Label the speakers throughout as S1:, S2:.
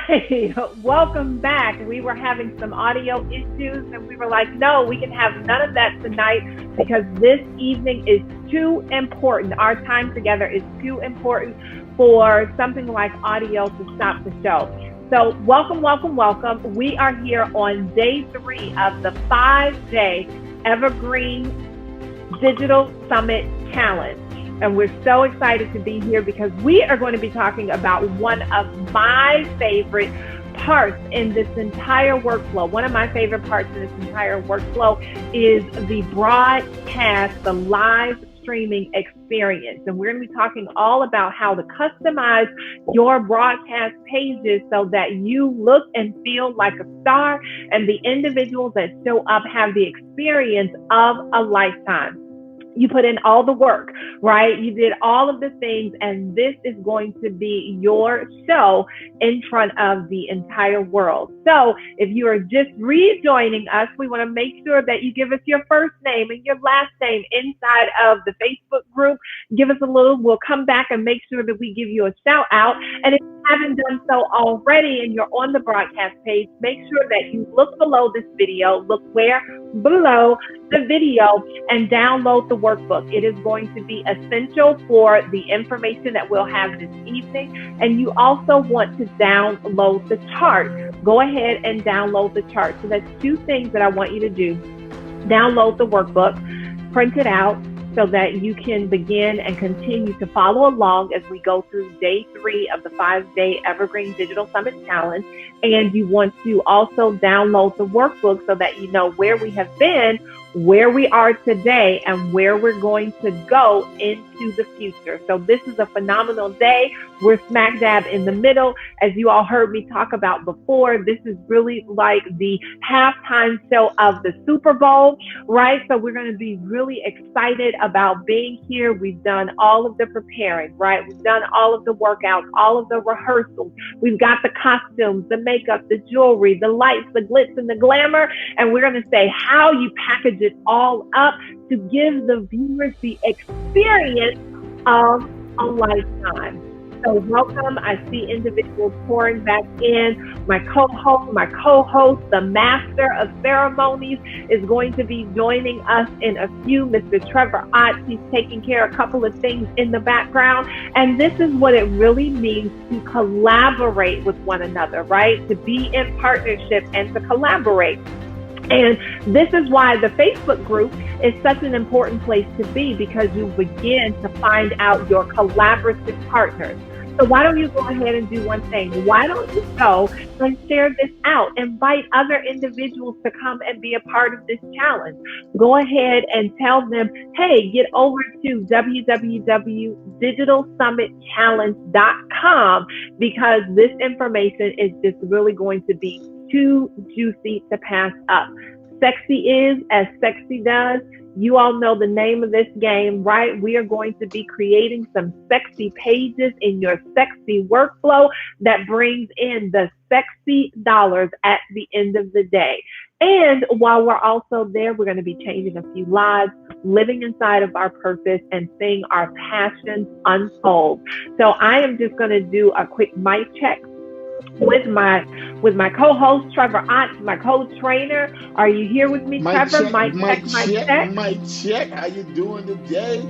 S1: right. Welcome back. We were having some audio issues and we were like, no, we can have none of that tonight because this evening is too important. Our time together is too important for something like audio to stop the show. So, welcome, welcome, welcome. We are here on day 3 of the 5-day Evergreen Digital Summit Challenge. And we're so excited to be here because we are going to be talking about one of my favorite parts in this entire workflow. One of my favorite parts in this entire workflow is the broadcast, the live streaming experience. And we're going to be talking all about how to customize your broadcast pages so that you look and feel like a star and the individuals that show up have the experience of a lifetime. You put in all the work, right? You did all of the things, and this is going to be your show in front of the entire world. So if you are just rejoining us, we want to make sure that you give us your first name and your last name inside of the Facebook group. Give us a little, we'll come back and make sure that we give you a shout out. And if you haven't done so already and you're on the broadcast page, make sure that you look below this video, look where? Below the video, and download the workbook. It is going to be essential for the information that we'll have this evening. And you also want to download the chart. Go ahead and download the chart. So that's 2 things that I want you to do. Download the workbook, print it out, so that you can begin and continue to follow along as we go through day 3 of the 5-day Evergreen Digital Summit Challenge. And you want to also download the workbook so that you know where we have been, where we are today, and where we're going to go into the future. So this is a phenomenal day. We're smack dab in the middle. As you all heard me talk about before, this is really like the halftime show of the Super Bowl, right? So we're going to be really excited about being here. We've done all of the preparing, right? We've done all of the workouts, all of the rehearsals. We've got the costumes, the makeup, the jewelry, the lights, the glitz and the glamour. And we're going to say how you package it all up to give the viewers the experience of a lifetime. So welcome. I see individuals pouring back in. My co-host, the master of ceremonies, is going to be joining us in a few. Mr. Trevor Ott, he's taking care of a couple of things in the background. And this is what it really means to collaborate with one another, right? To be in partnership and to collaborate. And this is why the Facebook group is such an important place to be, because you begin to find out your collaborative partners. So why don't you go ahead and do one thing? Why don't you go and share this out? Invite other individuals to come and be a part of this challenge. Go ahead and tell them, hey, get over to www.digitalsummitchallenge.com, because this information is just really going to be too juicy to pass up. Sexy is as sexy does. You all know the name of this game, right? We are going to be creating some sexy pages in your sexy workflow that brings in the sexy dollars at the end of the day. And while we're also there, we're going to be changing a few lives, living inside of our purpose, and seeing our passions unfold. So I am just going to do a quick mic check with my co-host Trevor Ott, my co-trainer. Are you here with me, Trevor? Mic check.
S2: Mic check. How you doing today?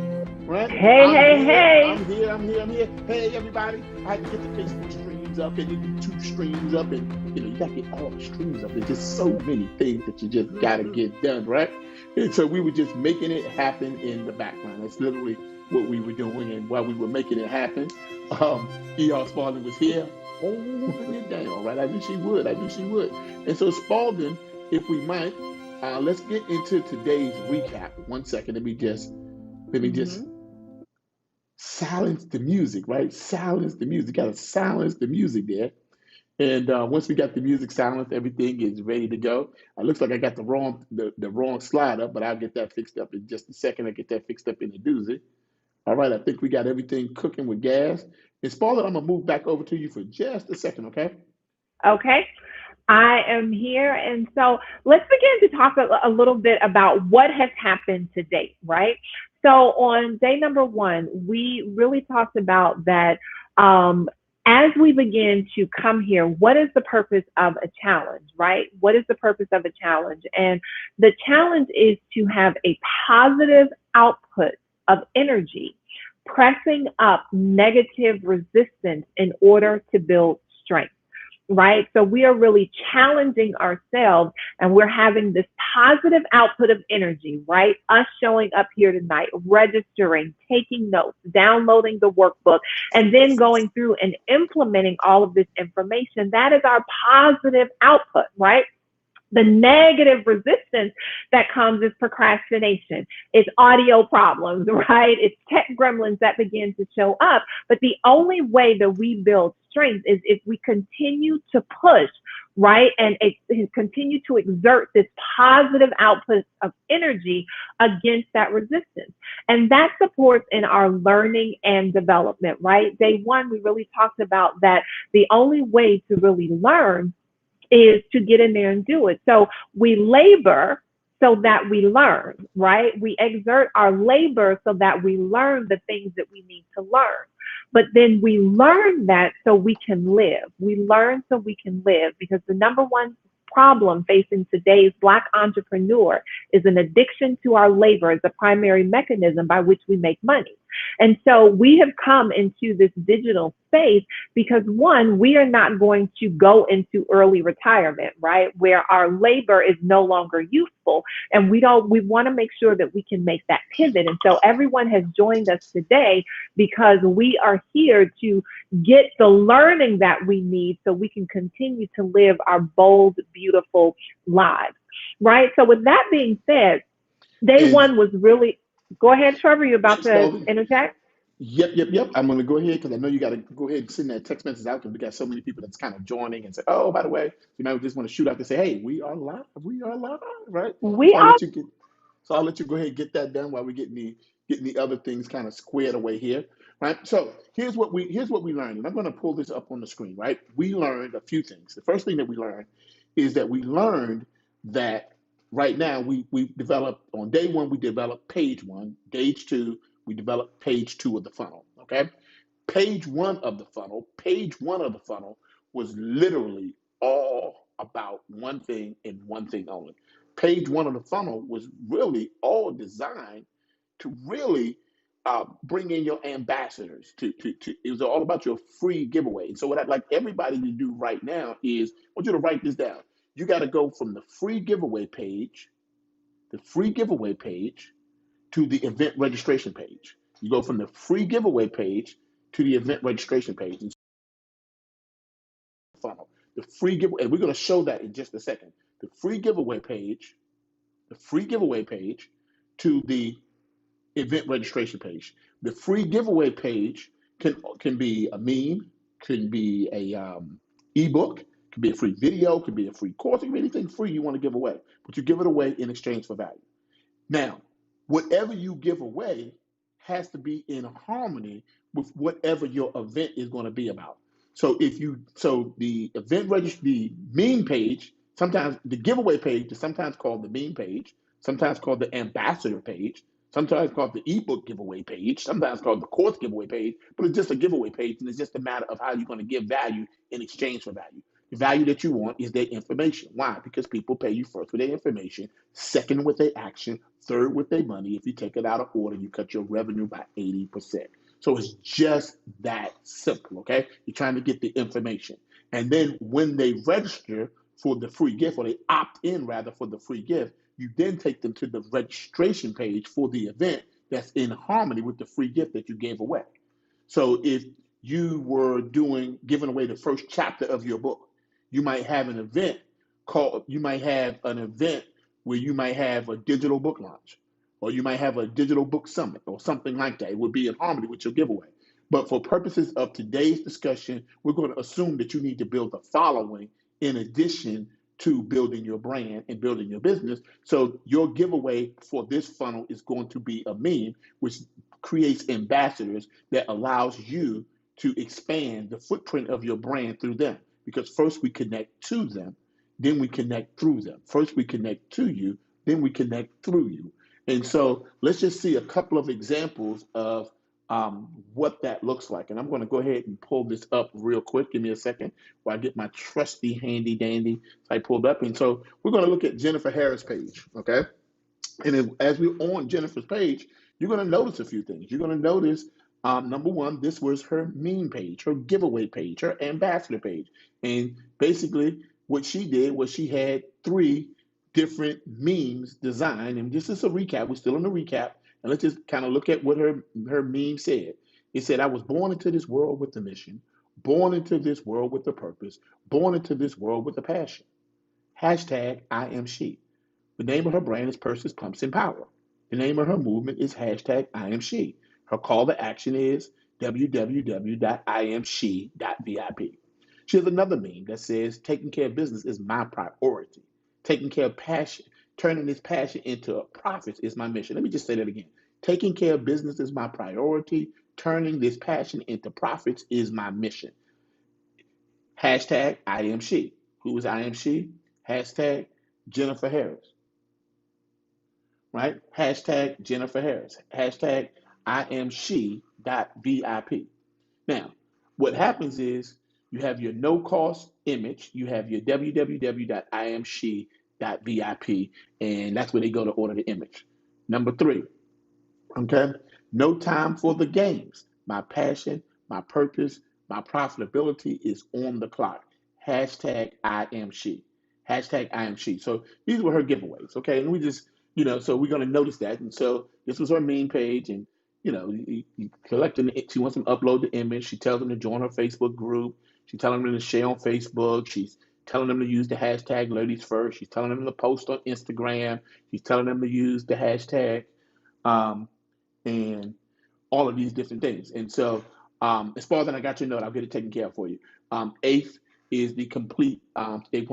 S2: Right?
S1: Hey.
S2: I'm here. Hey, everybody. I had to get the Facebook streams up and the YouTube streams up, and you got to get all the streams up. There's just so many things that you just got to get done, right? And so we were just making it happen in the background. That's literally what we were doing, and while we were making it happen, E.R. Spalding was here holding it down, right? I knew she would. And so Spalding, if we might, let's get into today's recap. 1 second. Let me just silence the music, right? Silence the music. Got to silence the music there. And once we got the music silenced, everything is ready to go. It looks like I got the wrong slide up, but I'll get that fixed up in just a second. I get that fixed up in the doozy. All right, I think we got everything cooking with gas. And Spalding, I'm going to move back over to you for just a second, okay?
S1: Okay. I am here. And so let's begin to talk a little bit about what has happened to date, right? So on day number 1, we really talked about that as we begin to come here, what is the purpose of a challenge, right? What is the purpose of a challenge? And the challenge is to have a positive output of energy, pressing up negative resistance in order to build strength, right? So we are really challenging ourselves and we're having this positive output of energy, right? Us showing up here tonight, registering, taking notes, downloading the workbook, and then going through and implementing all of this information. That is our positive output, right? The negative resistance that comes is procrastination. It's audio problems, right? It's tech gremlins that begin to show up. But the only way that we build strength is if we continue to push, right? And continue to exert this positive output of energy against that resistance. And that supports in our learning and development, right? Day one, we really talked about that the only way to really learn is to get in there and do it. So we labor so that we learn, right? We exert our labor so that we learn the things that we need to learn. But then we learn that so we can live. We learn so we can live, because the number one problem facing today's Black entrepreneur is an addiction to our labor as the primary mechanism by which we make money. And so we have come into this digital space because, one, we are not going to go into early retirement, right? Where our labor is no longer useful. And we want to make sure that we can make that pivot. And so everyone has joined us today because we are here to get the learning that we need so we can continue to live our bold, beautiful lives, right? So with that being said, day one was really, go ahead, Trevor, you're about to interject?
S2: Yep. I'm going to go ahead because I know you got to go ahead and send that text message out because we got so many people that's kind of joining and say, oh, by the way, you might just want to shoot out to say, hey, we are live, right?
S1: We
S2: So
S1: are.
S2: I'll let you go ahead and get that done while we're getting the other things kind of squared away here, right? So here's what we learned, and I'm going to pull this up on the screen, right? We learned a few things. The first thing that we learned is that we learned that right now we developed on day one, we developed page one, page two, we developed page two of the funnel. Okay. Page one of the funnel was literally all about one thing and one thing only. Page one of the funnel was really all designed to really bring in your ambassadors. It was all about your free giveaway. And so what I'd like everybody to do right now is, I want you to write this down. You got to go from the free giveaway page to the event registration page. You go from the free giveaway page to the event registration page. And funnel. The free giveaway, and we're going to show that in just a second. The free giveaway page to the event registration page. The free giveaway page can be a meme, can be a ebook, can be a free video, can be a free course, it can be anything free you want to give away, but you give it away in exchange for value. Now, whatever you give away has to be in harmony with whatever your event is going to be about. So the event the meme page, sometimes the giveaway page is sometimes called the meme page, sometimes called the ambassador page, sometimes called the ebook giveaway page, sometimes called the course giveaway page, but it's just a giveaway page, and it's just a matter of how you're going to give value in exchange for value. The value that you want is their information. Why? Because people pay you first with their information, second with their action, third with their money. If you take it out of order, you cut your revenue by 80%. So it's just that simple, okay? You're trying to get the information. And then when they register for the free gift, or they opt in rather for the free gift, you then take them to the registration page for the event that's in harmony with the free gift that you gave away. So if you were giving away the first chapter of your book, you might have an event where you might have a digital book launch, or you might have a digital book summit or something like that. It would be in harmony with your giveaway. But for purposes of today's discussion, we're going to assume that you need to build a following in addition to building your brand and building your business. So your giveaway for this funnel is going to be a meme, which creates ambassadors that allows you to expand the footprint of your brand through them. Because first we connect to them, then we connect through them. First we connect to you, then we connect through you. And so let's just see a couple of examples of what that looks like. And I'm going to go ahead and pull this up real quick. Give me a second while I get my trusty handy dandy. So I pulled up. And so we're going to look at Jennifer Harris' page. Okay. And as we're on Jennifer's page, you're going to notice a few things. You're going to notice, number one, this was her meme page, her giveaway page, her ambassador page. And basically, what she did was she had three different memes designed. And just as a recap, we're still in the recap. And let's just kind of look at what her meme said. It said, I was born into this world with a mission, born into this world with a purpose, born into this world with a passion. Hashtag I am she. The name of her brand is Purses, Pumps, and Power. The name of her movement is hashtag I am she. Her call to action is www.imshe.vip. She has another meme that says, taking care of business is my priority. Taking care of passion, turning this passion into profits is my mission. Let me just say that again. Taking care of business is my priority. Turning this passion into profits is my mission. Hashtag I am she. Who is I am she? Hashtag Jennifer Harris. Right? Hashtag Jennifer Harris. Hashtag I am she.vip. Now, what happens is you have your no cost image, you have your www.imshe.vip, and that's where they go to order the image. Number three, okay? No time for the games. My passion, my purpose, my profitability is on the clock. Hashtag I am she. Hashtag I am she. So these were her giveaways, okay? And we just, so we're going to notice that. And so this was her main page, and you collecting it. She wants them to upload the image. She tells them to join her Facebook group. She's telling them to share on Facebook. She's telling them to use the hashtag ladies first. She's telling them to post on Instagram. She's telling them to use the hashtag um, and all of these different things. And so, as far as I got your note, I'll get it taken care of for you. Eighth is the complete.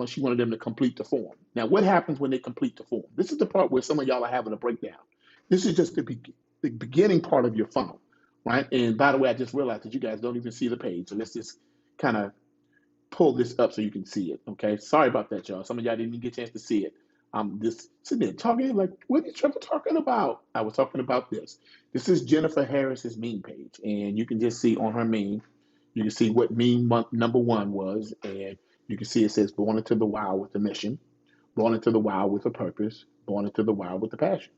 S2: She wanted them to complete the form. Now, what happens when they complete the form? This is the part where some of y'all are having a breakdown. This is just the beginning part of your funnel, right? And by the way, I just realized that you guys don't even see the page. So let's just kind of pull this up so you can see it. Okay. Sorry about that, y'all. Some of y'all didn't even get a chance to see it. Just sitting there talking like, what is Trevor talking about? I was talking about this. This is Jennifer Harris's meme page, and you can just see on her meme, you can see what meme month number one was, and you can see it says "Born into the Wild with a Mission," "Born into the Wild with a Purpose," "Born into the Wild with a Passion."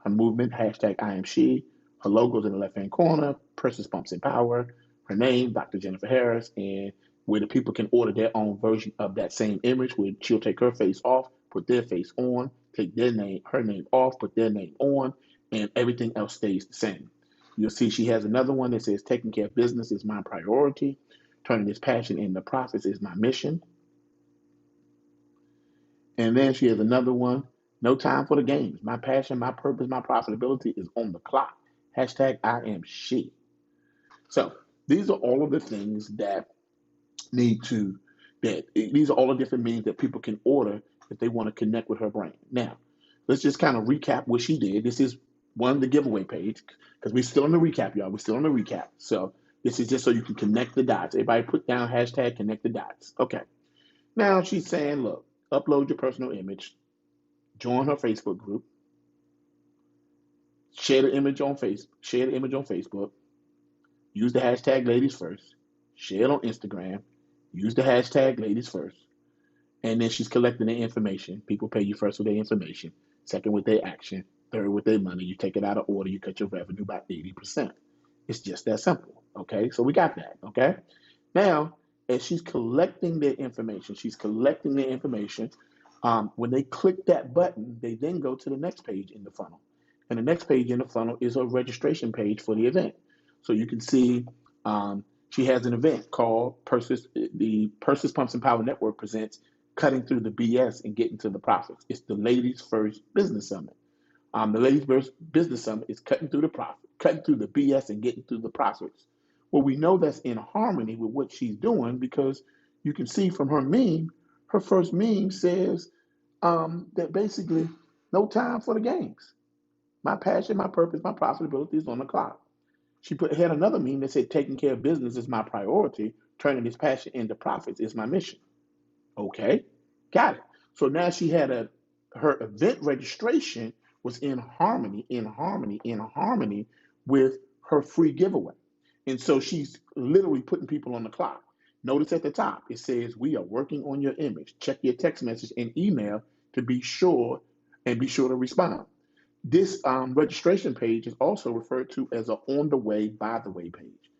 S2: Her movement, hashtag I am she. Her logo's in the left hand corner, Purses, Pumps, and Power. Her name, Dr. Jennifer Harris, and where the people can order their own version of that same image, where she'll take her face off, put their face on, take her name off, put their name on, and everything else stays the same. You'll see she has another one that says, taking care of business is my priority. Turning this passion into profits is my mission. And then she has another one, no time for the games. My passion, my purpose, my profitability is on the clock. Hashtag I am she. So these are all of the things that these are all the different means that people can order if they want to connect with her brand. Now, let's just kind of recap what she did. This is one of the giveaway page because we're still in the recap, y'all. We're still in the recap. So this is just so you can connect the dots. Everybody put down hashtag connect the dots. Okay. Now she's saying, look, upload your personal image, join her Facebook group, share the image on Facebook, use the hashtag ladies first, share it on Instagram, use the hashtag ladies first, and then she's collecting their information. People pay you first with their information, second with their action, third with their money. You take it out of order, you cut your revenue by 80%. It's just that simple. Okay, so we got that. Okay, now as she's collecting their information, when they click that button, they then go to the next page in the funnel. And the next page in the funnel is a registration page for the event. So you can see she has an event called the Purses, Pumps, and Power Network presents Cutting Through the BS and Getting to the Profits. It's the Ladies First Business Summit. The Ladies First Business Summit is cutting through the BS and getting through the profits. Well, we know that's in harmony with what she's doing because you can see from her meme, her first meme says that basically no time for the games. My passion, my purpose, my profitability is on the clock. She had another meme that said, taking care of business is my priority. Turning this passion into profits is my mission. Okay, got it. So now she had her event registration was in harmony with her free giveaway. And so she's literally putting people on the clock. Notice at the top, it says, we are working on your image. Check your text message and email to be sure to respond. This registration page is also referred to as a on the way, by the way page.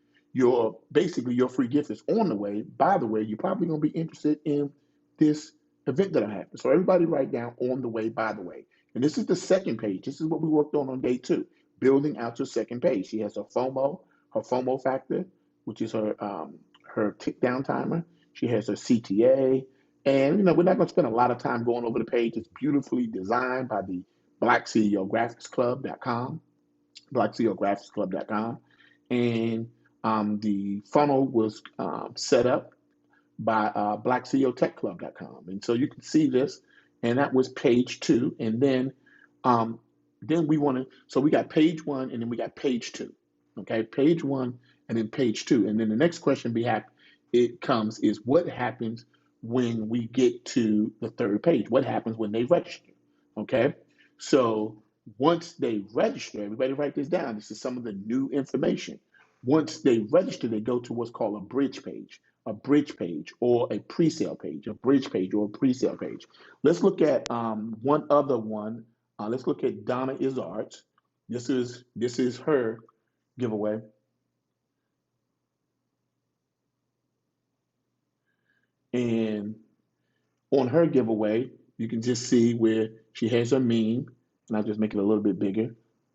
S2: Basically your free gift is on the way. By the way, you're probably going to be interested in this event that I have. So everybody write down on the way, by the way. And this is the second page. This is what we worked on day 2, building out your second page. She has her FOMO factor, which is her tick down timer. She has her CTA. And, we're not going to spend a lot of time going over the page. It's beautifully designed by the blackceographicsclub.com, blackceographicsclub.com. And the funnel was set up by blackceotechclub.com. And so you can see this, and that was page 2. And then we got page 1 and then we got page 2. Okay, page 1 and then page 2. And then the next question is what happens when we get to the third page? What happens when they register? Okay, so once they register, everybody write this down. This is some of the new information. Once they register, they go to what's called a bridge page or a pre-sale page, a bridge page or a pre-sale page. Let's look at one other one. Let's look at Donna Izzard's. This is her giveaway. And on her giveaway, you can just see where she has her meme, and I'll just make it a little bit bigger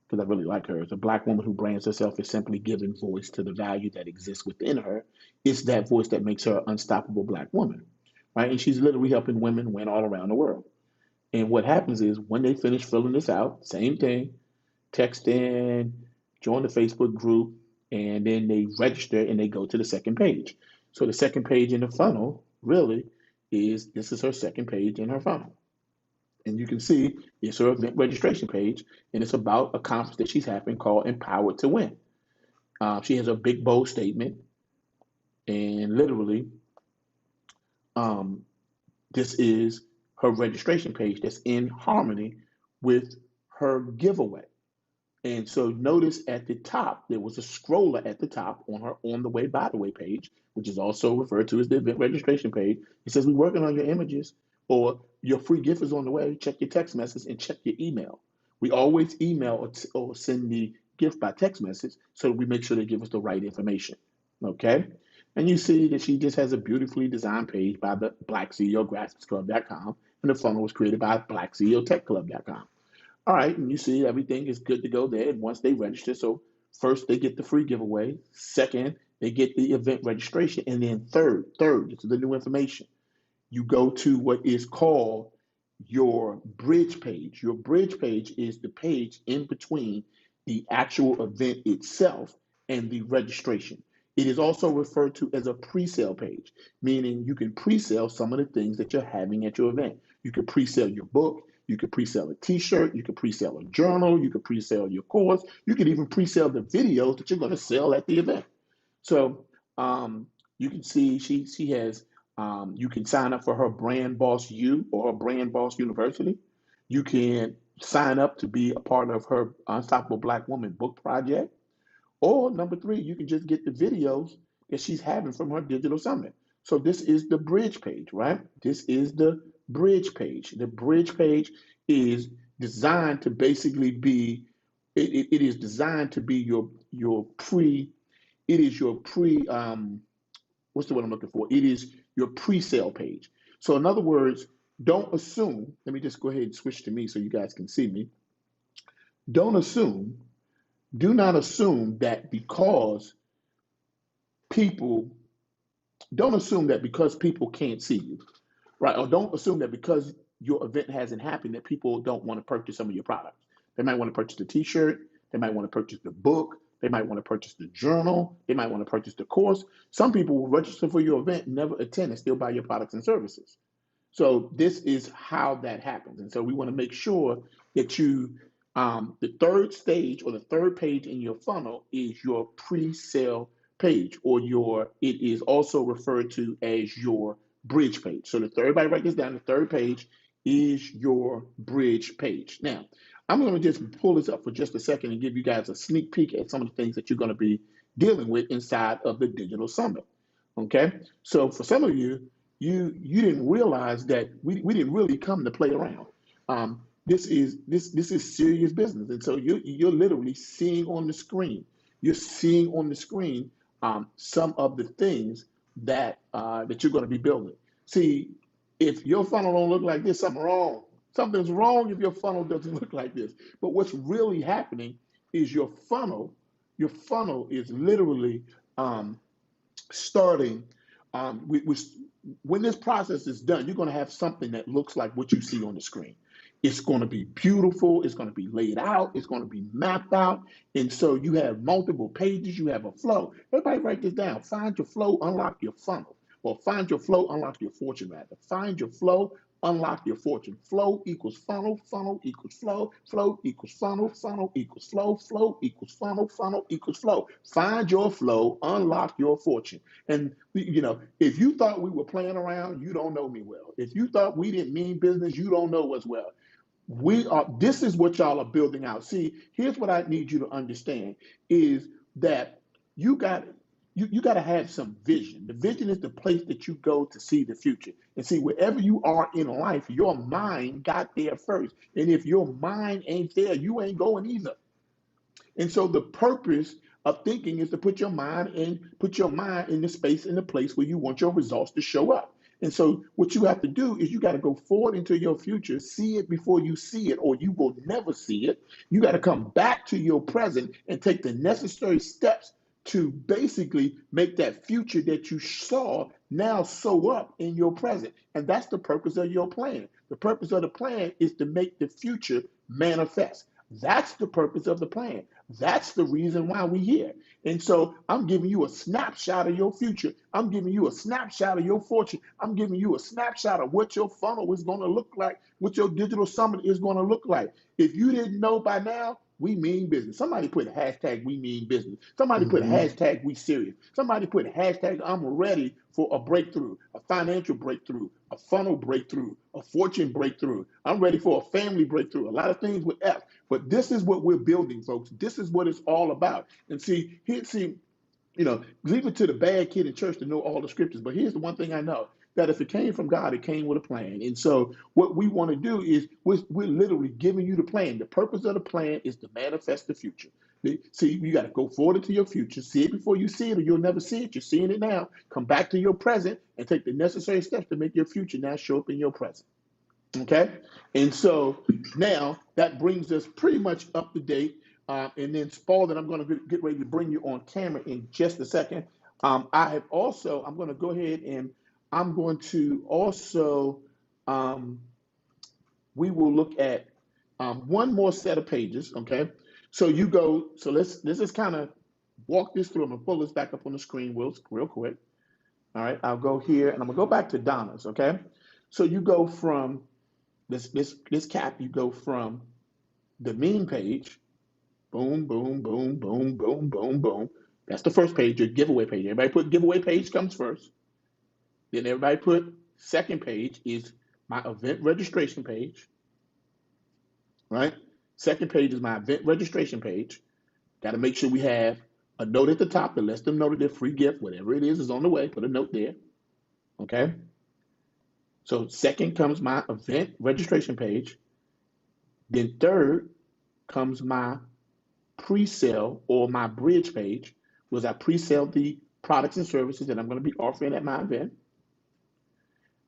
S2: because I really like her. It's a Black woman who brands herself as simply giving voice to the value that exists within her. It's that voice that makes her an unstoppable Black woman, right? And she's literally helping women win all around the world. And what happens is when they finish filling this out, same thing, text in, join the Facebook group, and then they register and they go to the second page. So the second page in the funnel really this is her second page in her funnel. And you can see it's her event registration page, and it's about a conference that she's having called Empowered to Win. She has a big, bold statement, and literally, this is her registration page that's in harmony with her giveaway. And so notice at the top, there was a scroller at the top on her on the way, by the way page, which is also referred to as the event registration page. It says, we're working on your images, or your free gift is on the way. Check your text message and check your email. We always email or send the gift by text message so that we make sure they give us the right information. Okay. And you see that she just has a beautifully designed page by the blackceographicsclub.com, and the funnel was created by blackceotechclub.com. All right, and you see everything is good to go there. And once they register, so first they get the free giveaway, second they get the event registration, and then third, this is the new information. You go to what is called your bridge page. Your bridge page is the page in between the actual event itself and the registration. It is also referred to as a pre-sale page, meaning you can pre-sale some of the things that you're having at your event. You can pre-sale your book. You could pre-sale a t-shirt, you could pre-sale a journal, you could pre-sale your course, you could even pre-sale the videos that you're going to sell at the event. So you can see she has, you can sign up for her Brand Boss U or her Brand Boss University. You can sign up to be a part of her Unstoppable Black Woman book project. Or number 3, you can just get the videos that she's having from her digital summit. So this is the bridge page, right? This is the bridge page. The bridge page is designed to basically be, it is designed to be your pre, what's the word I'm looking for? It is your pre-sale page. So in other words, don't assume, let me just go ahead and switch to me so you guys can see me. Do not assume that because people can't see you, right? Or don't assume that because your event hasn't happened that people don't want to purchase some of your products. They might want to purchase the t-shirt. They might want to purchase the book. They might want to purchase the journal. They might want to purchase the course. Some people will register for your event, never attend, and still buy your products and services. So this is how that happens. And so we want to make sure that the third stage or the third page in your funnel is your pre-sale page, or it is also referred to as your bridge page. So everybody write this down. The third page is your bridge page. Now, I'm going to just pull this up for just a second and give you guys a sneak peek at some of the things that you're going to be dealing with inside of the digital summit. Okay, so for some of you, you didn't realize that we didn't really come to play around. This is serious business, and so you're literally seeing on the screen. You're seeing on the screen some of the things that you're going to be building. See, if your funnel don't look like this, something wrong. Something's wrong if your funnel doesn't look like this. But what's really happening is your funnel is literally starting. When this process is done, you're going to have something that looks like what you see on the screen. It's going to be beautiful. It's going to be laid out. It's going to be mapped out. And so you have multiple pages. You have a flow. Everybody write this down. Find your flow, unlock your funnel. Or find your flow, unlock your fortune, rather. Find your flow, unlock your fortune. Flow equals funnel, funnel equals flow, flow equals funnel, funnel equals flow, flow equals funnel, funnel equals flow. Find your flow, unlock your fortune. And, if you thought we were playing around, you don't know me well. If you thought we didn't mean business, you don't know us well. This is what y'all are building out. See, here's what I need you to understand is that you got to have some vision. The vision is the place that you go to see the future. And see, wherever you are in life, your mind got there first. And if your mind ain't there, you ain't going either. And so the purpose of thinking is to put your mind in the space, in the place where you want your results to show up. And so what you have to do is you got to go forward into your future, see it before you see it, or you will never see it. You got to come back to your present and take the necessary steps to basically make that future that you saw now show up in your present. And that's the purpose of your plan. The purpose of the plan is to make the future manifest. That's the purpose of the plan. That's the reason why we're here. And so I'm giving you a snapshot of your future. I'm giving you a snapshot of your fortune. I'm giving you a snapshot of what your funnel is going to look like, what your digital summit is going to look like. If you didn't know by now, we mean business. Somebody put hashtag we mean business. Somebody put hashtag we serious. Somebody put hashtag I'm ready for a breakthrough, a financial breakthrough, a funnel breakthrough, a fortune breakthrough. I'm ready for a family breakthrough. A lot of things with F. But this is what we're building, folks. This is what it's all about. And see, leave it to the bad kid in church to know all the scriptures. But here's the one thing I know, that if it came from God, it came with a plan. And so what we want to do is we're literally giving you the plan. The purpose of the plan is to manifest the future. See, you got to go forward into your future, see it before you see it, or you'll never see it. You're seeing it now. Come back to your present and take the necessary steps to make your future now show up in your present. Okay? And so now that brings us pretty much up to date. And then Spalding, I'm going to get ready to bring you on camera in just a second. I'm going to go ahead and I'm going to also, we will look at one more set of pages, okay? So let's just kind of walk this through. I'm going to pull this back up on the screen real quick. All right, I'll go here and I'm going to go back to Donna's, okay? So you go from this cap, you go from the mean page, boom, boom, boom, boom, boom, boom, boom. That's the first page, your giveaway page. Everybody put giveaway page comes first. Then everybody put second page is my event registration page, right? Second page is my event registration page. Got to make sure we have a note at the top that lets them know that their free gift, whatever it is on the way. Put a note there, okay? So second comes my event registration page. Then third comes my pre-sale or my bridge page, was I pre-sale the products and services that I'm going to be offering at my event.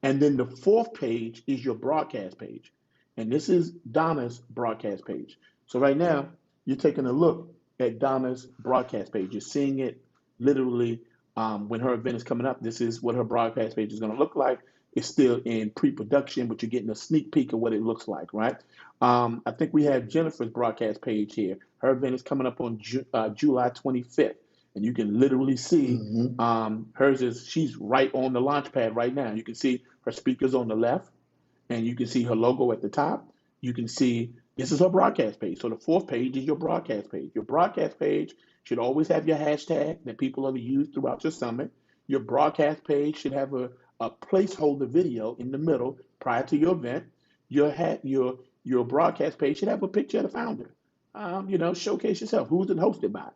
S2: And then the fourth page is your broadcast page. And this is Donna's broadcast page. So right now, you're taking a look at Donna's broadcast page. You're seeing it literally when her event is coming up. This is what her broadcast page is going to look like. It's still in pre-production, but you're getting a sneak peek of what it looks like, right? I think we have Jennifer's broadcast page here. Her event is coming up on July 25th. And you can literally see she's right on the launch pad right now. You can see her speakers on the left, and you can see her logo at the top. You can see this is her broadcast page. So the fourth page is your broadcast page. Your broadcast page should always have your hashtag that people are to use throughout your summit. Your broadcast page should have a placeholder video in the middle prior to your event. Your your broadcast page should have a picture of the founder. Showcase yourself. Who's it hosted by?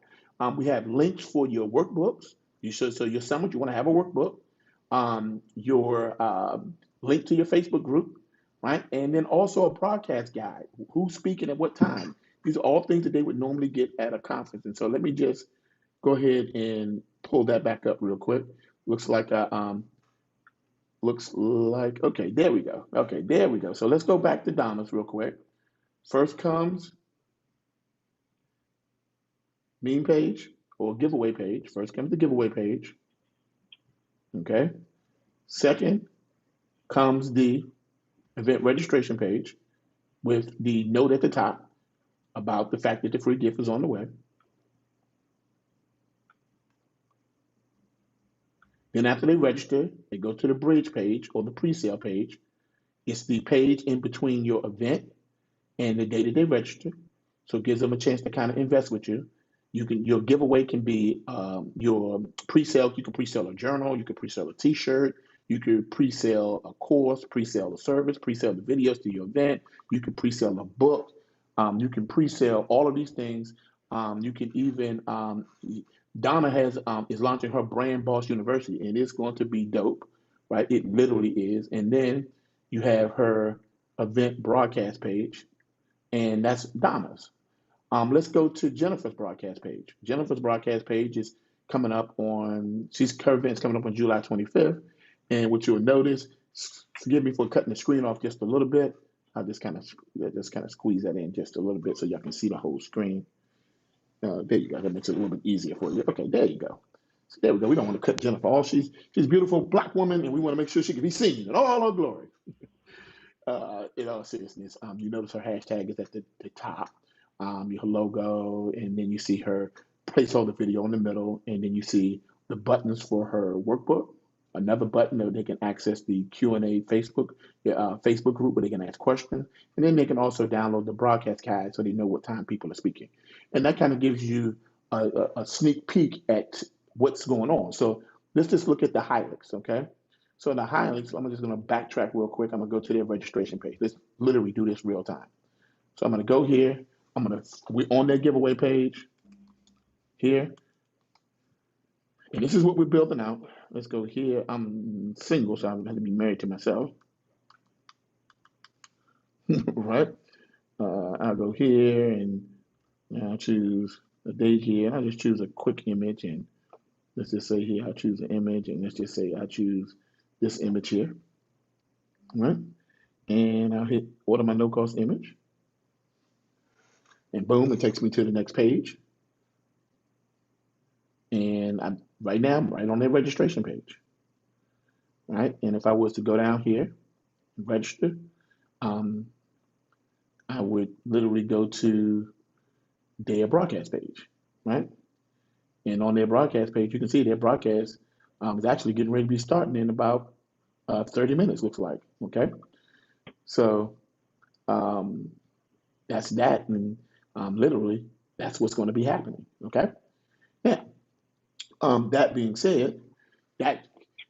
S2: We have links for your workbooks. So your summit, you want to have a workbook. Your link to your Facebook group, right? And then also a broadcast guide. Who's speaking at what time? These are all things that they would normally get at a conference. And so let me just go ahead and pull that back up real quick. Looks like okay, there we go. Okay, there we go. So let's go back to Donna's real quick. First comes meme page or giveaway page. First comes the giveaway page. Okay. Second comes the event registration page with the note at the top about the fact that the free gift is on the way. Then after they register, they go to the bridge page or the pre-sale page. It's the page in between your event and the day that they register. So it gives them a chance to kind of invest with you. Your giveaway can be your pre-sale. You can pre-sale a journal. You can pre-sale a T-shirt. You could pre-sale a course, pre-sale a service, pre-sale the videos to your event. You can pre-sale a book. You can pre-sale all of these things. You can even Donna is launching her Brand Boss University, and it's going to be dope, right? It literally is. And then you have her event broadcast page, and that's Donna's. Let's go to Jennifer's broadcast page. Jennifer's broadcast page is coming up her event's coming up on July 25th. And what you'll notice, forgive me for cutting the screen off just a little bit. I'll just kind of squeeze that in just a little bit so y'all can see the whole screen. There you go. That makes it a little bit easier for you. Okay, there you go. So there we go. We don't want to cut Jennifer off. She's a beautiful black woman, and we want to make sure she can be seen in all her glory. In all seriousness, you notice her hashtag is at the top. Your logo, and then you see her placeholder video in the middle, and then you see the buttons for her workbook. Another button that they can access the Q&A Facebook group where they can ask questions, and then they can also download the broadcast guide so they know what time people are speaking, and that kind of gives you a sneak peek at what's going on. So let's just look at the highlights, okay? So in the highlights, I'm just going to backtrack real quick. I'm going to go to their registration page. Let's literally do this real time. So I'm going to go here. We're on their giveaway page here. And this is what we're building out. Let's go here. I'm single, so I have to be married to myself. Right? I'll go here and I'll choose a date here. And I'll just choose a quick image. And let's just say here, I'll choose an image. And let's just say I choose this image here. Right? And I'll hit order my no-cost image. And boom, it takes me to the next page. And I'm right on their registration page. Right? And if I was to go down here and register, I would literally go to their broadcast page. Right? And on their broadcast page, you can see their broadcast is actually getting ready to be starting in about 30 minutes, looks like. Okay? So that's that. And literally, that's what's going to be happening. Okay? Now, that being said, that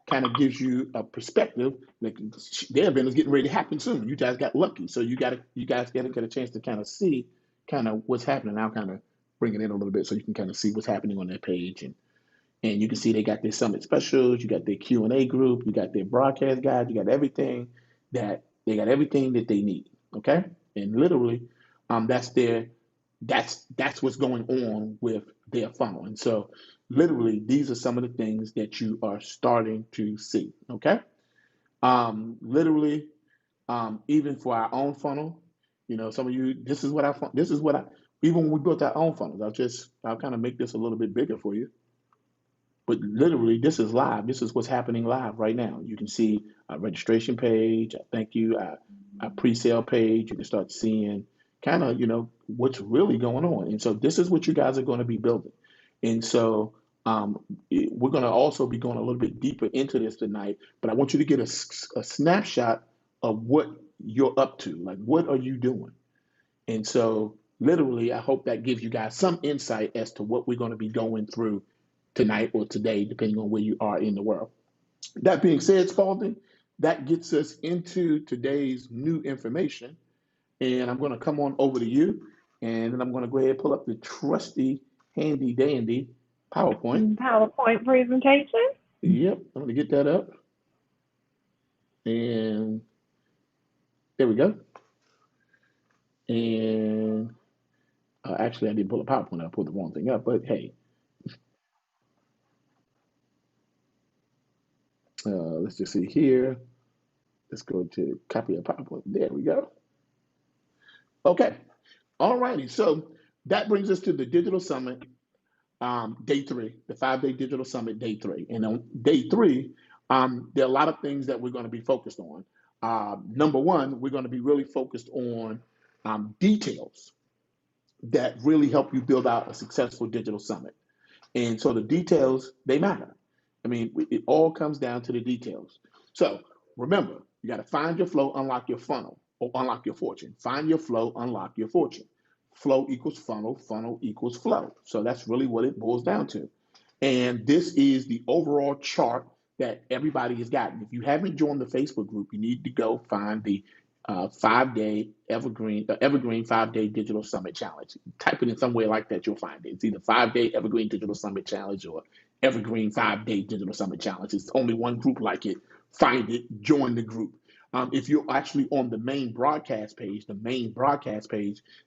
S2: kind of gives you a perspective. Like their event is getting ready to happen soon. You guys got lucky, so you guys got to get a chance to kind of see kind of what's happening. I'll kind of bring it in a little bit so you can kind of see what's happening on their page, and you can see they got their summit specials, you got their Q&A group, you got their broadcast guide, you got everything that they need. Okay, and literally, that's what's going on with their funnel. And so literally these are some of the things that you are starting to see. Okay. Literally, even for our own funnel, some of you, even when we built our own funnels, I'll kind of make this a little bit bigger for you. But literally, this is live. This is what's happening live right now. You can see our registration page, our thank you, our pre-sale page. You can start seeing kind of, what's really going on. And so this is what you guys are going to be building. And so we're going to also be going a little bit deeper into this tonight, but I want you to get a snapshot of what you're up to. Like, what are you doing? And so literally, I hope that gives you guys some insight as to what we're going to be going through tonight or today, depending on where you are in the world. That being said, Spalding, that gets us into today's new information. And I'm going to come on over to you, and then I'm going to go ahead and pull up the trusty, handy dandy PowerPoint.
S1: PowerPoint presentation.
S2: Yep, I'm going to get that up. And there we go. And actually, I didn't pull a PowerPoint. I pulled the wrong thing up. But hey, let's just see here. Let's go to copy a PowerPoint. There we go. Okay. All righty. So that brings us to the Digital Summit day 3, the 5-day Digital Summit day 3. And on day 3, there are a lot of things that we're going to be focused on. Number one, we're going to be really focused on details that really help you build out a successful digital summit. And so the details, they matter. I mean, it all comes down to the details. So remember, you got to find your flow, unlock your funnel, or unlock your fortune. Find your flow, unlock your fortune. Flow equals funnel, funnel equals flow. So that's really what it boils down to. And this is the overall chart that everybody has gotten. If you haven't joined the Facebook group, you need to go find the 5-day Evergreen 5-day Digital Summit Challenge. Type it in some way like that, you'll find it. It's either 5-day Evergreen Digital Summit Challenge or Evergreen 5-day Digital Summit Challenge. It's only one group like it. Find it, join the group. If you're actually on the main broadcast page,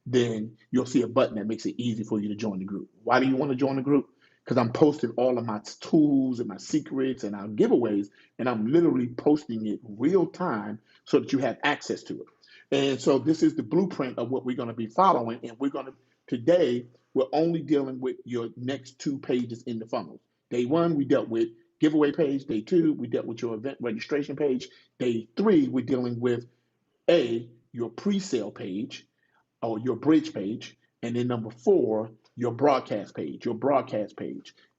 S2: then you'll see a button that makes it easy for you to join the group. Why do you want to join the group? Because I'm posting all of my tools and my secrets and our giveaways, and I'm literally posting it real time so that you have access to it. And so this is the blueprint of what we're going to be following. And today, we're only dealing with your next 2 pages in the funnel. Day 1, we dealt with giveaway page. Day 2, we dealt with your event registration page. Day 3, we're dealing with your pre-sale page or your bridge page. And then number 4, your broadcast page.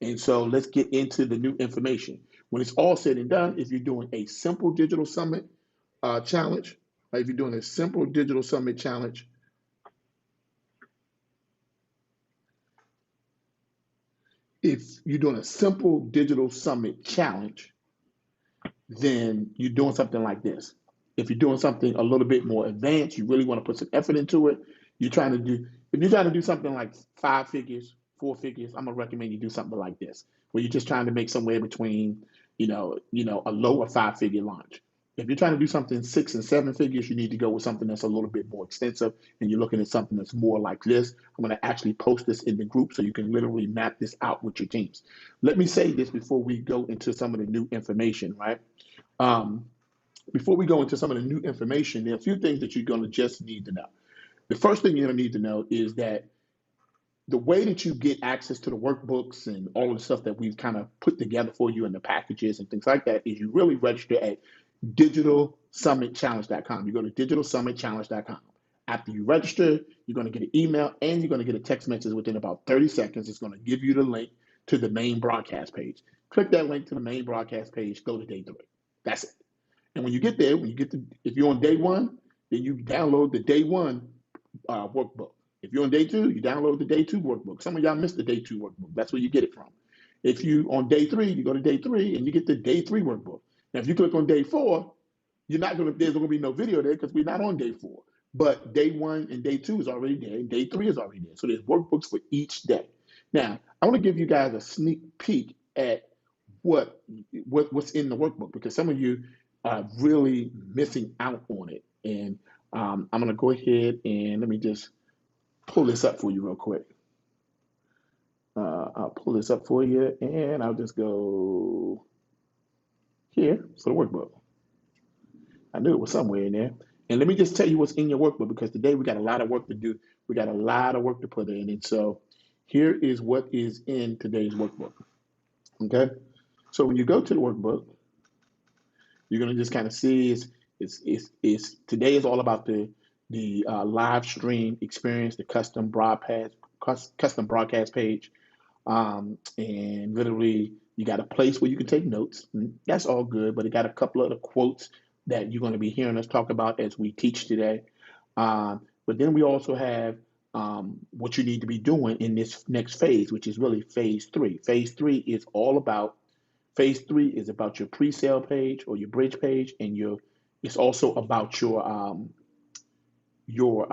S2: And so let's get into the new information. When it's all said and done, if you're doing a simple digital summit challenge, if you're doing a simple digital summit challenge, then you're doing something like this. If you're doing something a little bit more advanced, you really want to put some effort into it. If you're trying to do something like 5 figures, 4 figures, I'm gonna recommend you do something like this, where you're just trying to make somewhere between, a low or 5-figure launch. If you're trying to do something 6 and 7 figures, you need to go with something that's a little bit more extensive, and you're looking at something that's more like this. I'm going to actually post this in the group so you can literally map this out with your teams. Let me say this before we go into some of the new information, right? Before we go into some of the new information, there are a few things that you're going to just need to know. The first thing you're going to need to know is that the way that you get access to the workbooks and all of the stuff that we've kind of put together for you in the packages and things like that is you really register at digitalsummitchallenge.com. You go to digitalsummitchallenge.com. After you register, you're going to get an email and you're going to get a text message within about 30 seconds. It's going to give you the link to the main broadcast page. Click that link to the main broadcast page, go to day 3. That's it. And when you get there, if you're on day 1, then you download the day 1 workbook. If you're on day 2, you download the day 2 workbook. Some of y'all missed the day 2 workbook. That's where you get it from. If you on day 3, you go to day 3 and you get the day 3 workbook. Now, if you click on day 4, there's not going to be no video there because we're not on day 4. But day 1 and day 2 is already there, and day 3 is already there. So there's workbooks for each day. Now, I want to give you guys a sneak peek at what's in the workbook, because some of you are really missing out on it. And I'm going to go ahead and let me just pull this up for you real quick. I'll pull this up for you, and I'll just go here for the workbook. I knew it was somewhere in there. And let me just tell you what's in your workbook, because today we got a lot of work to do. We got a lot of work to put in. And so here is what is in today's workbook. Okay. So when you go to the workbook, you're going to just kind of see today is all about the live stream experience, the custom broadcast page. And literally you got a place where you can take notes. That's all good, but it got a couple of the quotes that you're going to be hearing us talk about as we teach today. But then we also have what you need to be doing in this next phase, which is really phase 3. Phase 3 is about your pre-sale page or your bridge page, and it's also about your your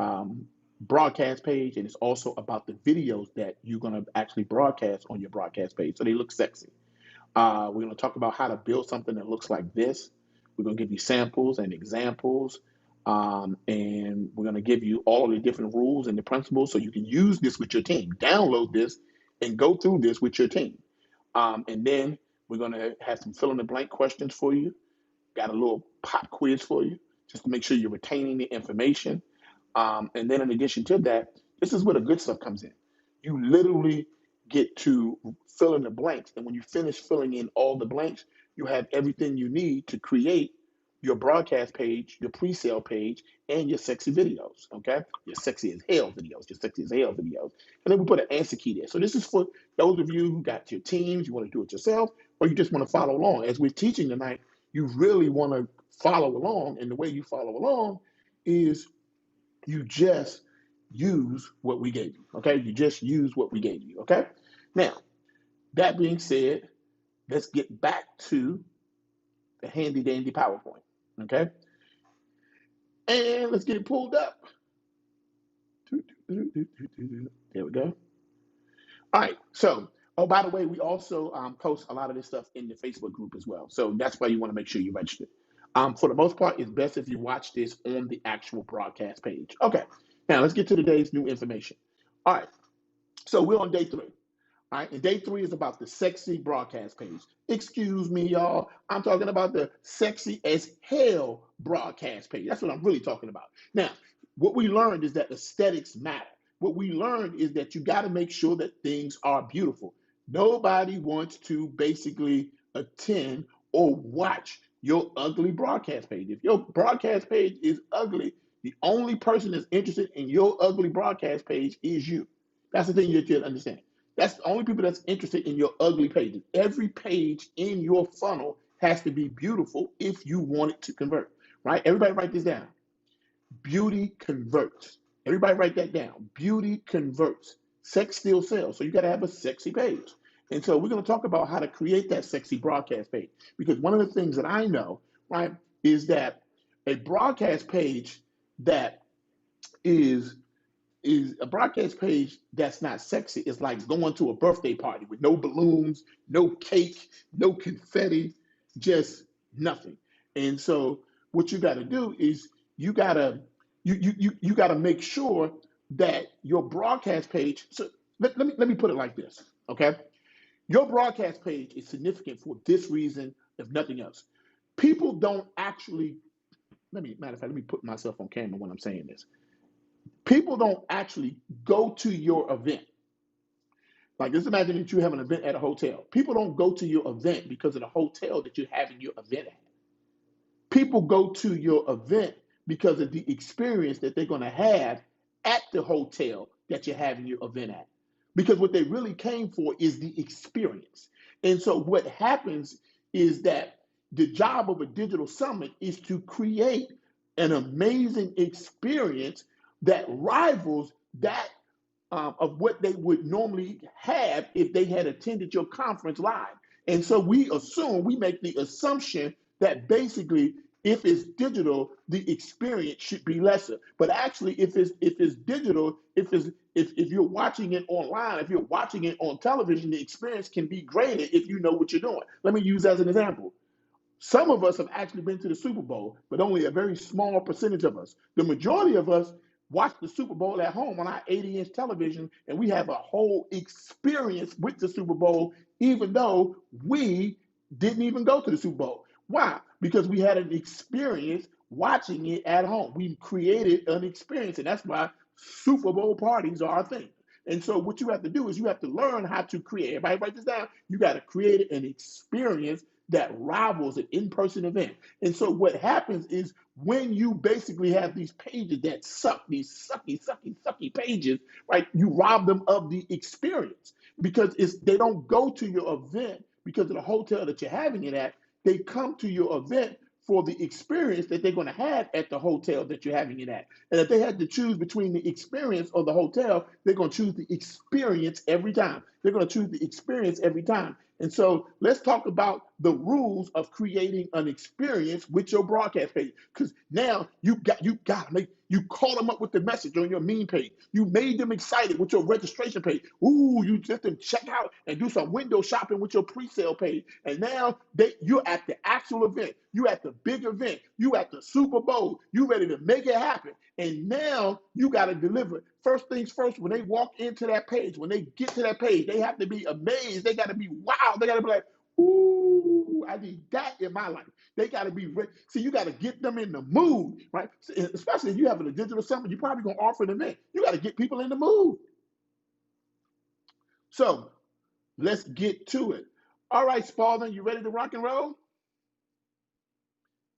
S2: broadcast page, and it's also about the videos that you're going to actually broadcast on your broadcast page so they look sexy. We're going to talk about how to build something that looks like this. We're going to give you samples and examples, and we're going to give you all of the different rules and the principles so you can use this with your team. Download this and go through this with your team. And then we're going to have some fill in the blank questions for you. Got a little pop quiz for you just to make sure you're retaining the information. And then in addition to that, this is where the good stuff comes in. You literally get to fill in the blanks. And when you finish filling in all the blanks, you have everything you need to create your broadcast page, your pre-sale page, and your sexy videos, okay? Your sexy as hell videos, your sexy as hell videos. And then we put an answer key there. So this is for those of you who got your teams, you want to do it yourself, or you just want to follow along. As we're teaching tonight, you really want to follow along. And the way you follow along is you just use what we gave you, okay? You just use what we gave you, okay? Now, that being said, let's get back to the handy dandy PowerPoint, okay? And let's get it pulled up. There we go. All right, so, oh, by the way, we also post a lot of this stuff in the Facebook group as well. So that's why you want to make sure you register. For the most part, it's best if you watch this on the actual broadcast page. Okay, now let's get to today's new information. All right, so we're on day 3. All right, and day 3 is about the sexy broadcast page. Excuse me, y'all. I'm talking about the sexy as hell broadcast page. That's what I'm really talking about. Now, what we learned is that aesthetics matter. What we learned is that you got to make sure that things are beautiful. Nobody wants to basically attend or watch your ugly broadcast page. If your broadcast page is ugly, the only person that's interested in your ugly broadcast page is you. That's the thing you have to understand. That's the only people that's interested in your ugly pages. Every page in your funnel has to be beautiful if you want it to convert, right? Everybody write this down. Beauty converts. Everybody write that down. Beauty converts. Sex still sells. So you got to have a sexy page. And so we're going to talk about how to create that sexy broadcast page. Because one of the things that I know, right, is that a broadcast page that is a broadcast page that's not sexy is like going to a birthday party with no balloons, no cake, no confetti, just nothing. And so what you got to do is you got to make sure that your broadcast page. So let me put it like this, okay? Your broadcast page is significant for this reason, if nothing else. People don't actually. Matter of fact, let me put myself on camera when I'm saying this. People don't actually go to your event. Like, just imagine that you have an event at a hotel. People don't go to your event because of the hotel that you're having your event at. People go to your event because of the experience that they're going to have at the hotel that you're having your event at. Because what they really came for is the experience. And so what happens is that the job of a digital summit is to create an amazing experience that rivals that of what they would normally have if they had attended your conference live. And so we make the assumption that basically if it's digital, the experience should be lesser. But actually, if it's digital, if you're watching it online, if you're watching it on television, the experience can be greater if you know what you're doing. Let me use as an example. Some of us have actually been to the Super Bowl, but only a very small percentage of us. The majority of us watch the Super Bowl at home on our 80-inch television, and we have a whole experience with the Super Bowl, even though we didn't even go to the Super Bowl. Why? Because we had an experience watching it at home. We created an experience, and that's why Super Bowl parties are our thing. And so what you have to do is you have to learn how to create. Everybody write this down. You got to create an experience that rivals an in-person event. And so what happens is when you basically have these pages that suck, these sucky pages, right? You rob them of the experience because they don't go to your event because of the hotel that you're having it at. They come to your event for the experience that they're going to have at the hotel that you're having it at. And if they had to choose between the experience or the hotel, they're going to choose the experience every time. They're going to choose the experience every time. And so let's talk about the rules of creating an experience with your broadcast page. Because now you caught them up with the message on your meme page. You made them excited with your registration page. Ooh, you let them check out and do some window shopping with your pre-sale page. And now you're at the actual event. You at the big event. You at the Super Bowl. You ready to make it happen. And now you got to deliver. First things first, when they walk into that page, when they get to that page, they have to be amazed. They got to be wow. They got to be like, ooh, I need that in my life. They got to be ready. See, you got to get them in the mood, right? Especially if you have a digital summit, you're probably going to offer an event. You got to get people in the mood. So let's get to it. All right, Spalding, you ready to rock and roll?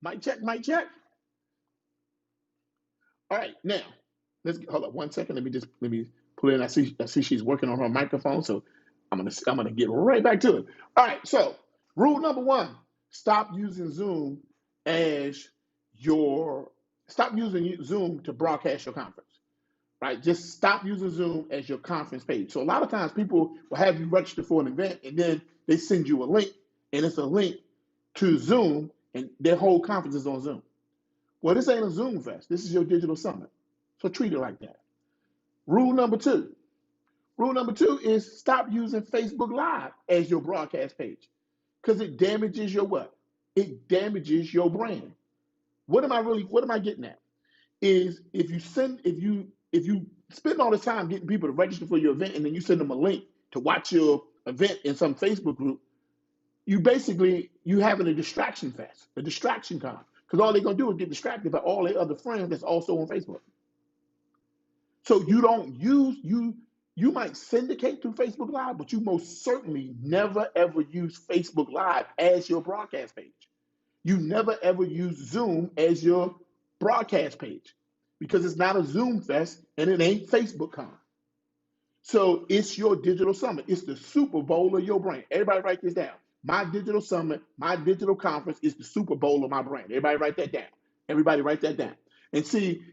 S2: Mic check, mic check. All right, now let's hold up 1 second. Let me pull in. I see she's working on her microphone, so I'm gonna get right back to it. All right, so rule number 1: stop using Zoom to broadcast your conference. Right? Just stop using Zoom as your conference page. So a lot of times people will have you register for an event and then they send you a link, and it's a link to Zoom, and their whole conference is on Zoom. Well, this ain't a Zoom fest. This is your digital summit. So treat it like that. Rule number 2. Rule number 2 is stop using Facebook Live as your broadcast page, because it damages your what? It damages your brand. What am I getting at? Is if you spend all this time getting people to register for your event and then you send them a link to watch your event in some Facebook group, you having a distraction fest, a distraction con. Because all they're going to do is get distracted by all their other friends that's also on Facebook. So you might syndicate through Facebook Live, but you most certainly never ever use Facebook Live as your broadcast page. You never ever use Zoom as your broadcast page, because it's not a Zoom fest and it ain't Facebook Con. So it's your digital summit. It's the Super Bowl of your brand. Everybody write this down. My digital summit, my digital conference is the Super Bowl of my brand. Everybody write that down. Everybody write that down. And see,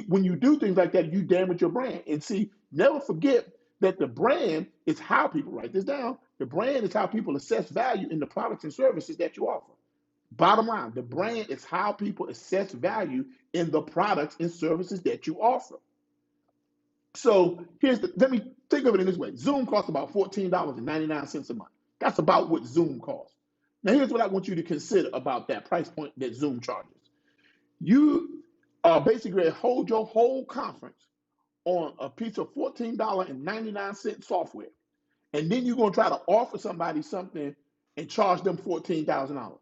S2: when you do things like that, you damage your brand. And see, never forget that the brand is how people, write this down, the brand is how people assess value in the products and services that you offer. Bottom line, the brand is how people assess value in the products and services that you offer. So let me think of it in this way. Zoom costs about $14.99 a month. That's about what Zoom costs. Now, here's what I want you to consider about that price point that Zoom charges. You basically hold your whole conference on a piece of $14.99 software, and then you're going to try to offer somebody something and charge them $14,000.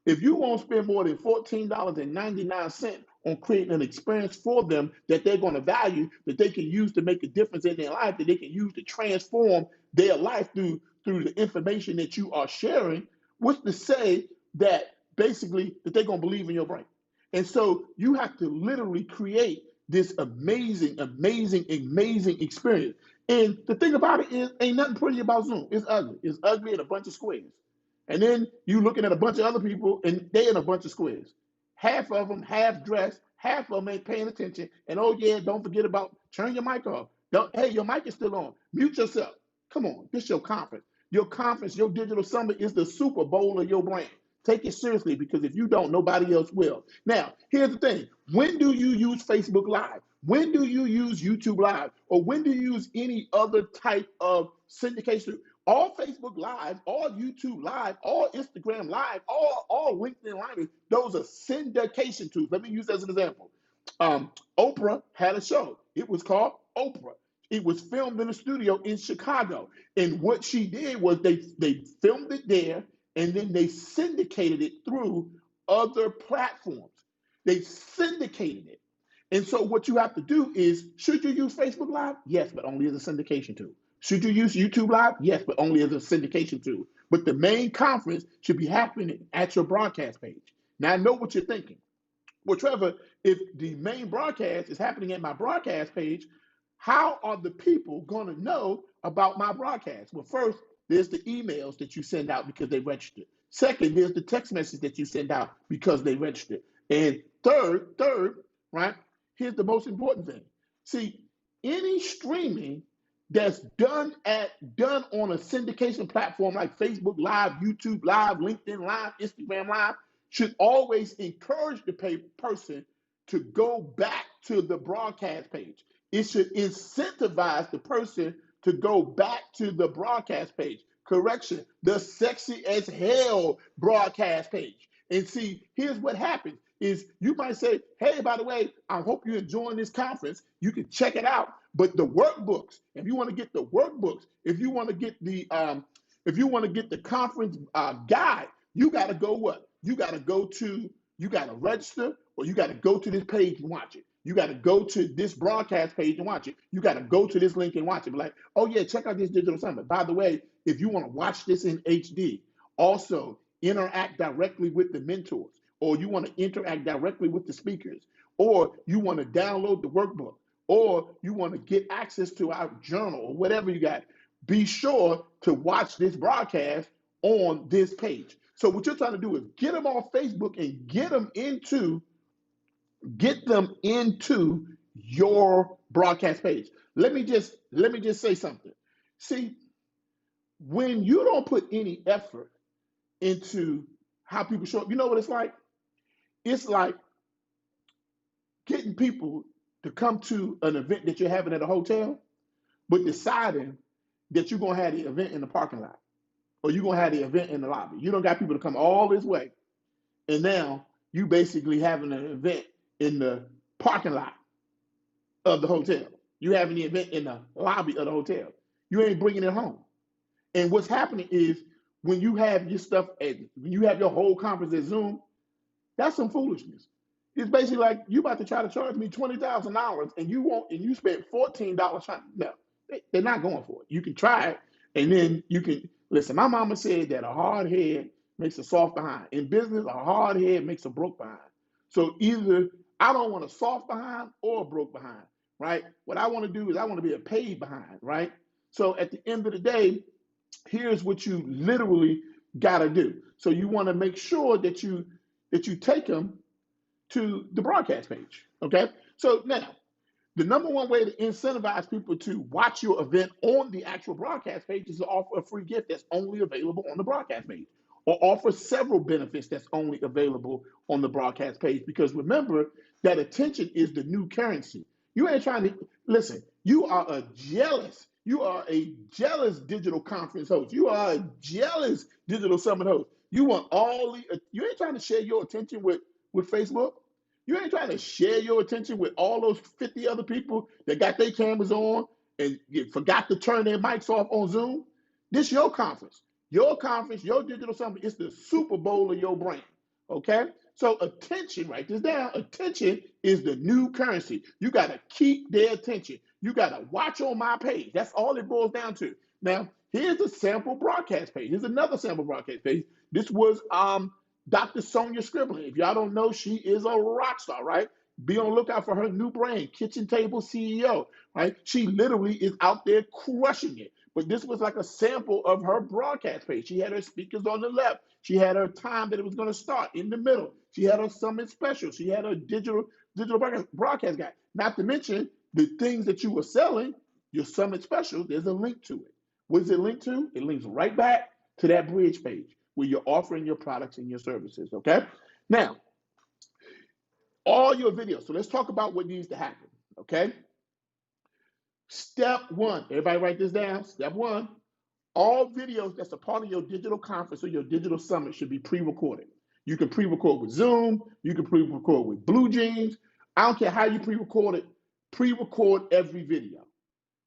S2: If you won't spend more than $14.99 on creating an experience for them that they're going to value, that they can use to make a difference in their life, that they can use to transform their life through the information that you are sharing, what's to say that basically that they're going to believe in your brand? And so you have to literally create this amazing experience. And the thing about it is, ain't nothing pretty about Zoom. It's ugly. It's ugly in a bunch of squares. And then you looking at a bunch of other people, and they in a bunch of squares. Half of them half dressed, half of them ain't paying attention. And oh yeah, don't forget about turn your mic off. Hey, your mic is still on. Mute yourself. Come on, this is your conference. Your conference, your digital summit is the Super Bowl of your brand. Take it seriously, because if you don't, nobody else will. Now, here's the thing. When do you use Facebook Live? When do you use YouTube Live? Or when do you use any other type of syndication? All Facebook Live, all YouTube Live, all Instagram Live, all LinkedIn Live, those are syndication tools. Let me use as an example. Oprah had a show. It was called Oprah. It was filmed in a studio in Chicago. And what she did was they filmed it there, and then they syndicated it through other platforms. They syndicated it. And so what you have to do is, should you use Facebook Live? Yes, but only as a syndication tool. Should you use YouTube Live? Yes, but only as a syndication tool. But the main conference should be happening at your broadcast page. Now, I know what you're thinking. Well, Trevor, if the main broadcast is happening at my broadcast page, how are the people going to know about my broadcast? Well, first, there's the emails that you send out because they registered. Second, there's the text message that you send out because they registered. And third, right, here's the most important thing. See, any streaming that's done on a syndication platform like Facebook Live, YouTube Live, LinkedIn Live, Instagram Live should always encourage the person to go back to the broadcast page. It should incentivize the person to go back to the broadcast page. Correction, the sexy as hell broadcast page. And see, here's what happens is you might say, hey, by the way, I hope you're enjoying this conference. You can check it out. But the workbooks, if you want to get the workbooks, if you want to get the conference guide, you got to go what? You got to register, or you got to go to this page and watch it. You got to go to this broadcast page and watch it. You got to go to this link and watch it. Be like, oh yeah, check out this digital summit. By the way, if you want to watch this in HD, also interact directly with the mentors, or you want to interact directly with the speakers, or you want to download the workbook, or you want to get access to our journal, or whatever you got, be sure to watch this broadcast on this page. So what you're trying to do is get them on Facebook and get them into your broadcast page. Let me just say something. See, when you don't put any effort into how people show up, you know what it's like? It's like getting people to come to an event that you're having at a hotel, but deciding that you're going to have the event in the parking lot, or you're going to have the event in the lobby. You don't got people to come all this way, and now you basically having an event in the parking lot of the hotel. You having the event in the lobby of the hotel. You ain't bringing it home. And what's happening is when you have your stuff, when you have your whole conference at Zoom, that's some foolishness. It's basically like you about to try to charge me $20,000 and you spent $14 trying. No, they're not going for it. You can try it, and then you can listen. My mama said that a hard head makes a soft behind. In business, a hard head makes a broke behind. So either I don't want a soft behind or a broke behind, right? What I want to do is I want to be a paid behind, right? So at the end of the day, here's what you literally got to do. So you want to make sure that you take them to the broadcast page, okay? So now, the number one way to incentivize people to watch your event on the actual broadcast page is to offer a free gift that's only available on the broadcast page, or offer several benefits that's only available on the broadcast page. Because remember that attention is the new currency. You ain't trying to listen. You are a jealous digital conference host. You are a jealous digital summit host. You ain't trying to share your attention with Facebook. You ain't trying to share your attention with all those 50 other people that got their cameras on and forgot to turn their mics off on Zoom. This is your conference. Your conference, your digital summit, is the Super Bowl of your brand. Okay? So attention, write this down. Attention is the new currency. You got to keep their attention. You got to watch on my page. That's all it boils down to. Now, here's a sample broadcast page. Here's another sample broadcast page. This was Dr. Sonia Scribbling. If y'all don't know, she is a rock star, right? Be on the lookout for her new brand, Kitchen Table CEO, right? She literally is out there crushing it. But this was like a sample of her broadcast page. She had her speakers on the left. She had her time that it was going to start in the middle. She had her summit special. She had her digital broadcast guide. Not to mention the things that you were selling, your summit special, there's a link to it. What is it linked to? It links right back to that bridge page where you're offering your products and your services, okay? Now, all your videos. So let's talk about what needs to happen, okay? Step one, everybody write this down. Step one, all videos that's a part of your digital conference or your digital summit should be pre-recorded. You can pre-record with Zoom. You can pre-record with Blue Jeans. I don't care how you pre-record it. Pre-record every video,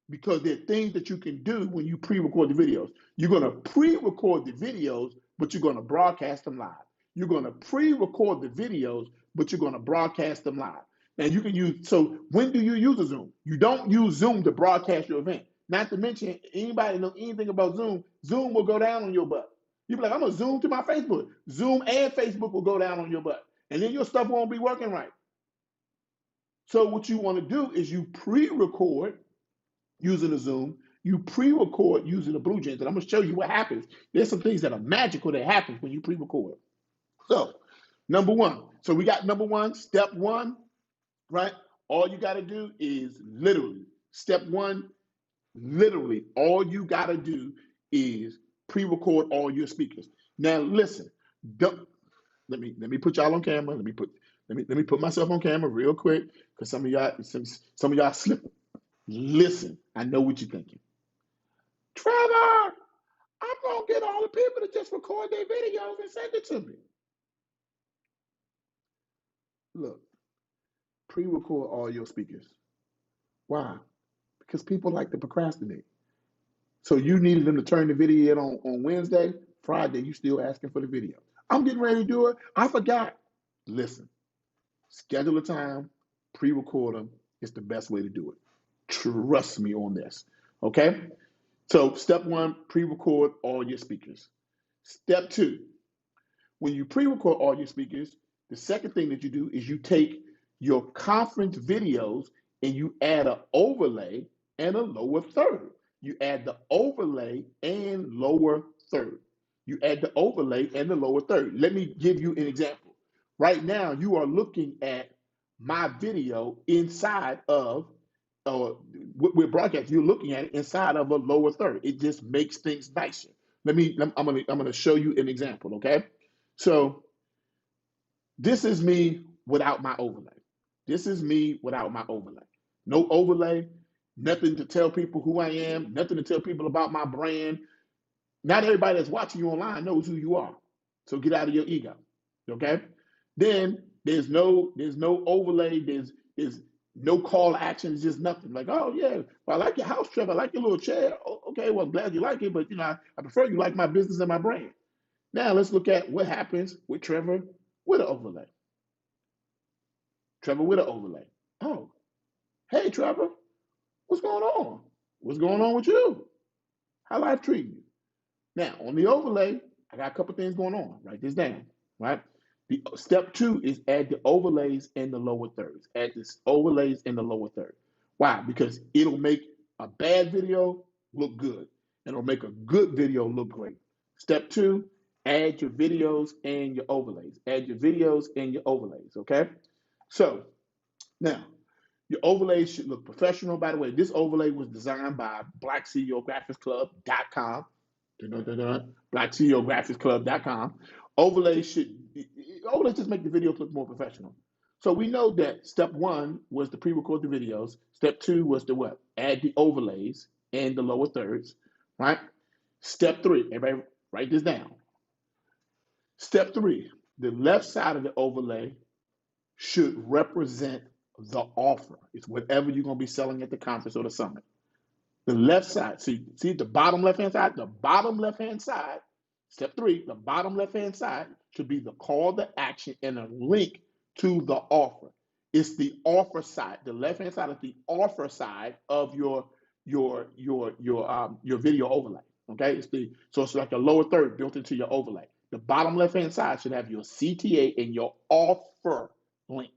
S2: because there are things that you can do when you pre-record the videos. You're going to pre-record the videos, but you're going to broadcast them live. You're going to pre-record the videos, but you're going to broadcast them live. Now you can use, so when do you use a Zoom? You don't use Zoom to broadcast your event. Not to mention, anybody know anything about Zoom, Zoom will go down on your butt. You'll be like, I'm going to Zoom to my Facebook. Zoom and Facebook will go down on your butt. And then your stuff won't be working right. So what you want to do is you pre-record using a Zoom, you pre-record using the Blue Jeans, and I'm going to show you what happens. There's some things that are magical that happens when you pre-record. So, number one. So we got number one, step one, right? All you got to do is literally, step one, Literally, all you got to do is pre-record all your speakers. Now, listen. Don't, let me put y'all on camera. Let me put myself on camera real quick because some of y'all slipping. Listen, I know what you're thinking. Trevor, I'm gonna get all the people to just record their videos and send it to me. Look, pre-record all your speakers. Why? Because people like to procrastinate. So you needed them to turn the video in on Wednesday, Friday, you still asking for the video. I'm getting ready to do it. I forgot. Listen, schedule a time, pre-record them. It's the best way to do it. Trust me on this. Okay? So step one, pre-record all your speakers. Step two, when you pre-record all your speakers, the second thing that you do is you take your conference videos and you add an overlay and a lower third. You add the overlay and lower third. You add the overlay and the lower third. Let me give you an example. Right now, you are looking at my video inside of we're broadcasting. You're looking at it inside of a lower third. It just makes things nicer. I'm gonna show you an example. Okay, so this is me without my overlay. This is me without my overlay. No overlay, nothing to tell people who I am, nothing to tell people about my brand. Not everybody that's watching you online knows who you are. So get out of your ego. Okay? Then there's no overlay, there's no call to action, it's just nothing. Like, oh yeah, well, I like your house, Trevor. I like your little chair. Oh, okay, well, I'm glad you like it, but I prefer you like my business and my brand. Now let's look at what happens with Trevor with an overlay. Trevor with an overlay. Oh, hey Trevor, what's going on? What's going on with you? How life treating you? Now on the overlay, I got a couple things going on. Write this down. Right. The step two is add the overlays in the lower thirds. Add this overlays in the lower third. Why? Because it'll make a bad video look good, and it'll make a good video look great. Step two, add your videos and your overlays. Add your videos and your overlays. Okay. So now, your overlays should look professional. By the way, this overlay was designed by blackceographicsclub.com. Blackceographicsclub.com. Overlays just make the videos look more professional. So we know that step one was to pre-record the videos. Step two was to what? Add the overlays and the lower thirds, right? Step three, everybody write this down. Step three, the left side of the overlay should represent the offer. It's whatever you're going to be selling at the conference or the summit. The left side, see the bottom left-hand side? The bottom left-hand side, step three, the bottom left-hand side should be the call to action and a link to the offer. It's the offer side. The left-hand side is the offer side of your video overlay. Okay, so it's like a lower third built into your overlay. The bottom left-hand side should have your CTA and your offer link.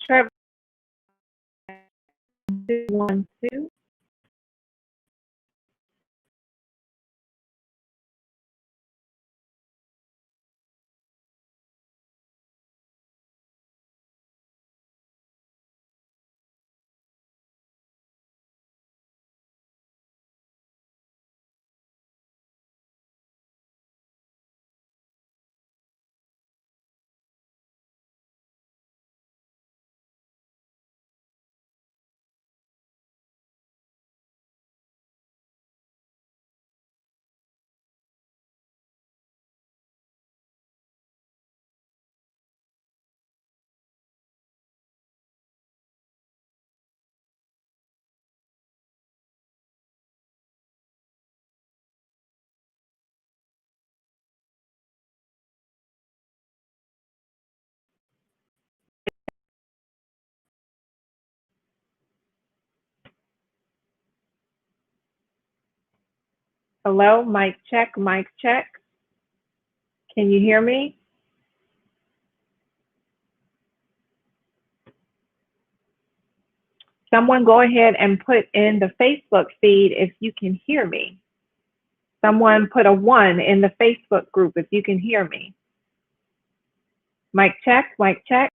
S1: Trevor, 212. Hello, mic check, mic check. Can you hear me? Someone go ahead and put in the Facebook feed if you can hear me. Someone put a 1 in the Facebook group if you can hear me. Mic check, mic check.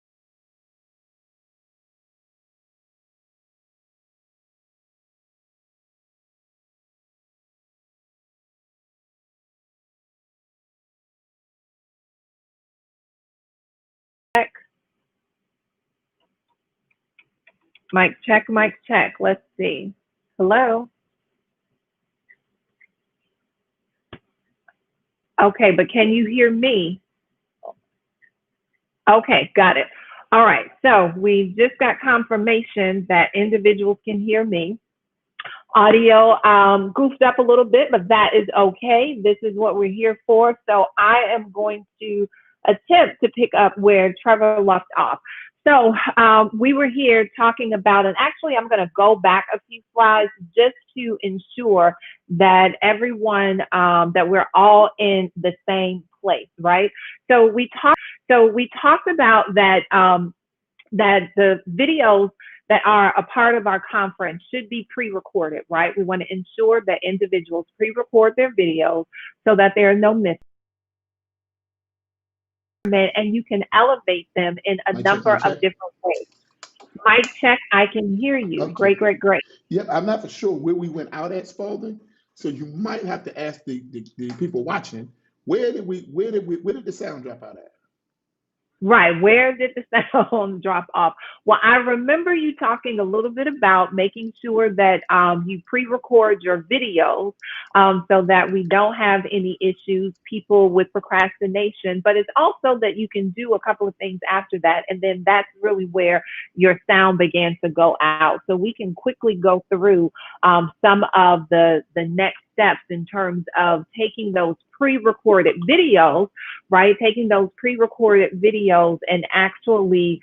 S1: Mic check, mic check. Let's see. Hello? Okay, but can you hear me? Okay, got it. All right, so we just got confirmation that individuals can hear me. Audio goofed up a little bit, but that is okay. This is what we're here for. So I am going to attempt to pick up where Trevor left off. So we were here talking about, and actually I'm going to go back a few slides just to ensure that everyone, that we're all in the same place, right? So we talked about that, that the videos that are a part of our conference should be pre-recorded, right? We want to ensure that individuals pre-record their videos so that there are no mistakes, and you can elevate them in a number of different ways. Mic check, I can hear you. Okay. Great, great, great.
S2: Yep, I'm not for sure where we went out at, Spalding. So you might have to ask the people watching, where did the sound drop out at?
S1: Right. Where did the sound drop off? Well, I remember you talking a little bit about making sure that you pre-record your videos so that we don't have any issues, people with procrastination, but it's also that you can do a couple of things after that. And then that's really where your sound began to go out. So we can quickly go through some of the next steps in terms of taking those pre-recorded videos, right? Taking those pre-recorded videos and actually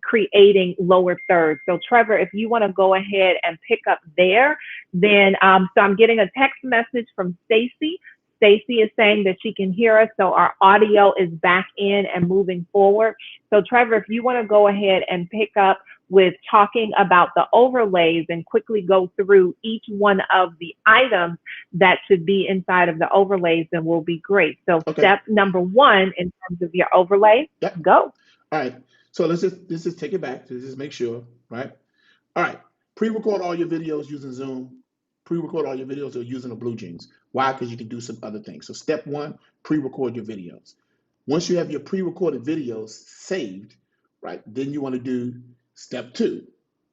S1: creating lower thirds. So Trevor, if you want to go ahead and pick up there, then so I'm getting a text message from Stacy. Stacy is saying that she can hear us, so our audio is back in and moving forward. So Trevor, if you want to go ahead and pick up with talking about the overlays and quickly go through each one of the items that should be inside of the overlays, then will be great. So okay. Step number 1 in terms of your overlay,
S2: yep.
S1: Go.
S2: All right. So let's just take it back. Let's just make sure, right? All right. Pre-record all your videos using Zoom. Pre-record all your videos or using the Blue Jeans. Why? Because you can do some other things. So step 1, pre-record your videos. Once you have your pre-recorded videos saved, right, then you want to do step 2.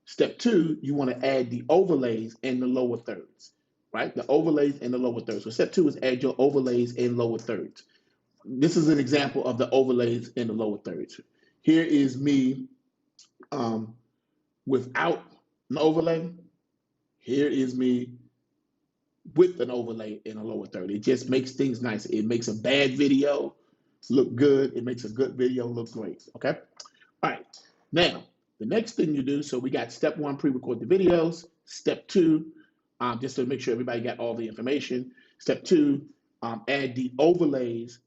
S2: Step 2, you want to add the overlays in the lower thirds, right? The overlays in the lower thirds. So step 2 is add your overlays in lower thirds. This is an example of the overlays in the lower thirds. Here is me without an overlay. Here is me with an overlay in a lower third. It just makes things nice. It makes a bad video look good. It makes a good video look great. Okay. All right. Now, the next thing you do, so we got step 1, pre-record the videos. Step 2, just to make sure everybody got all the information. Step 2, add the overlays.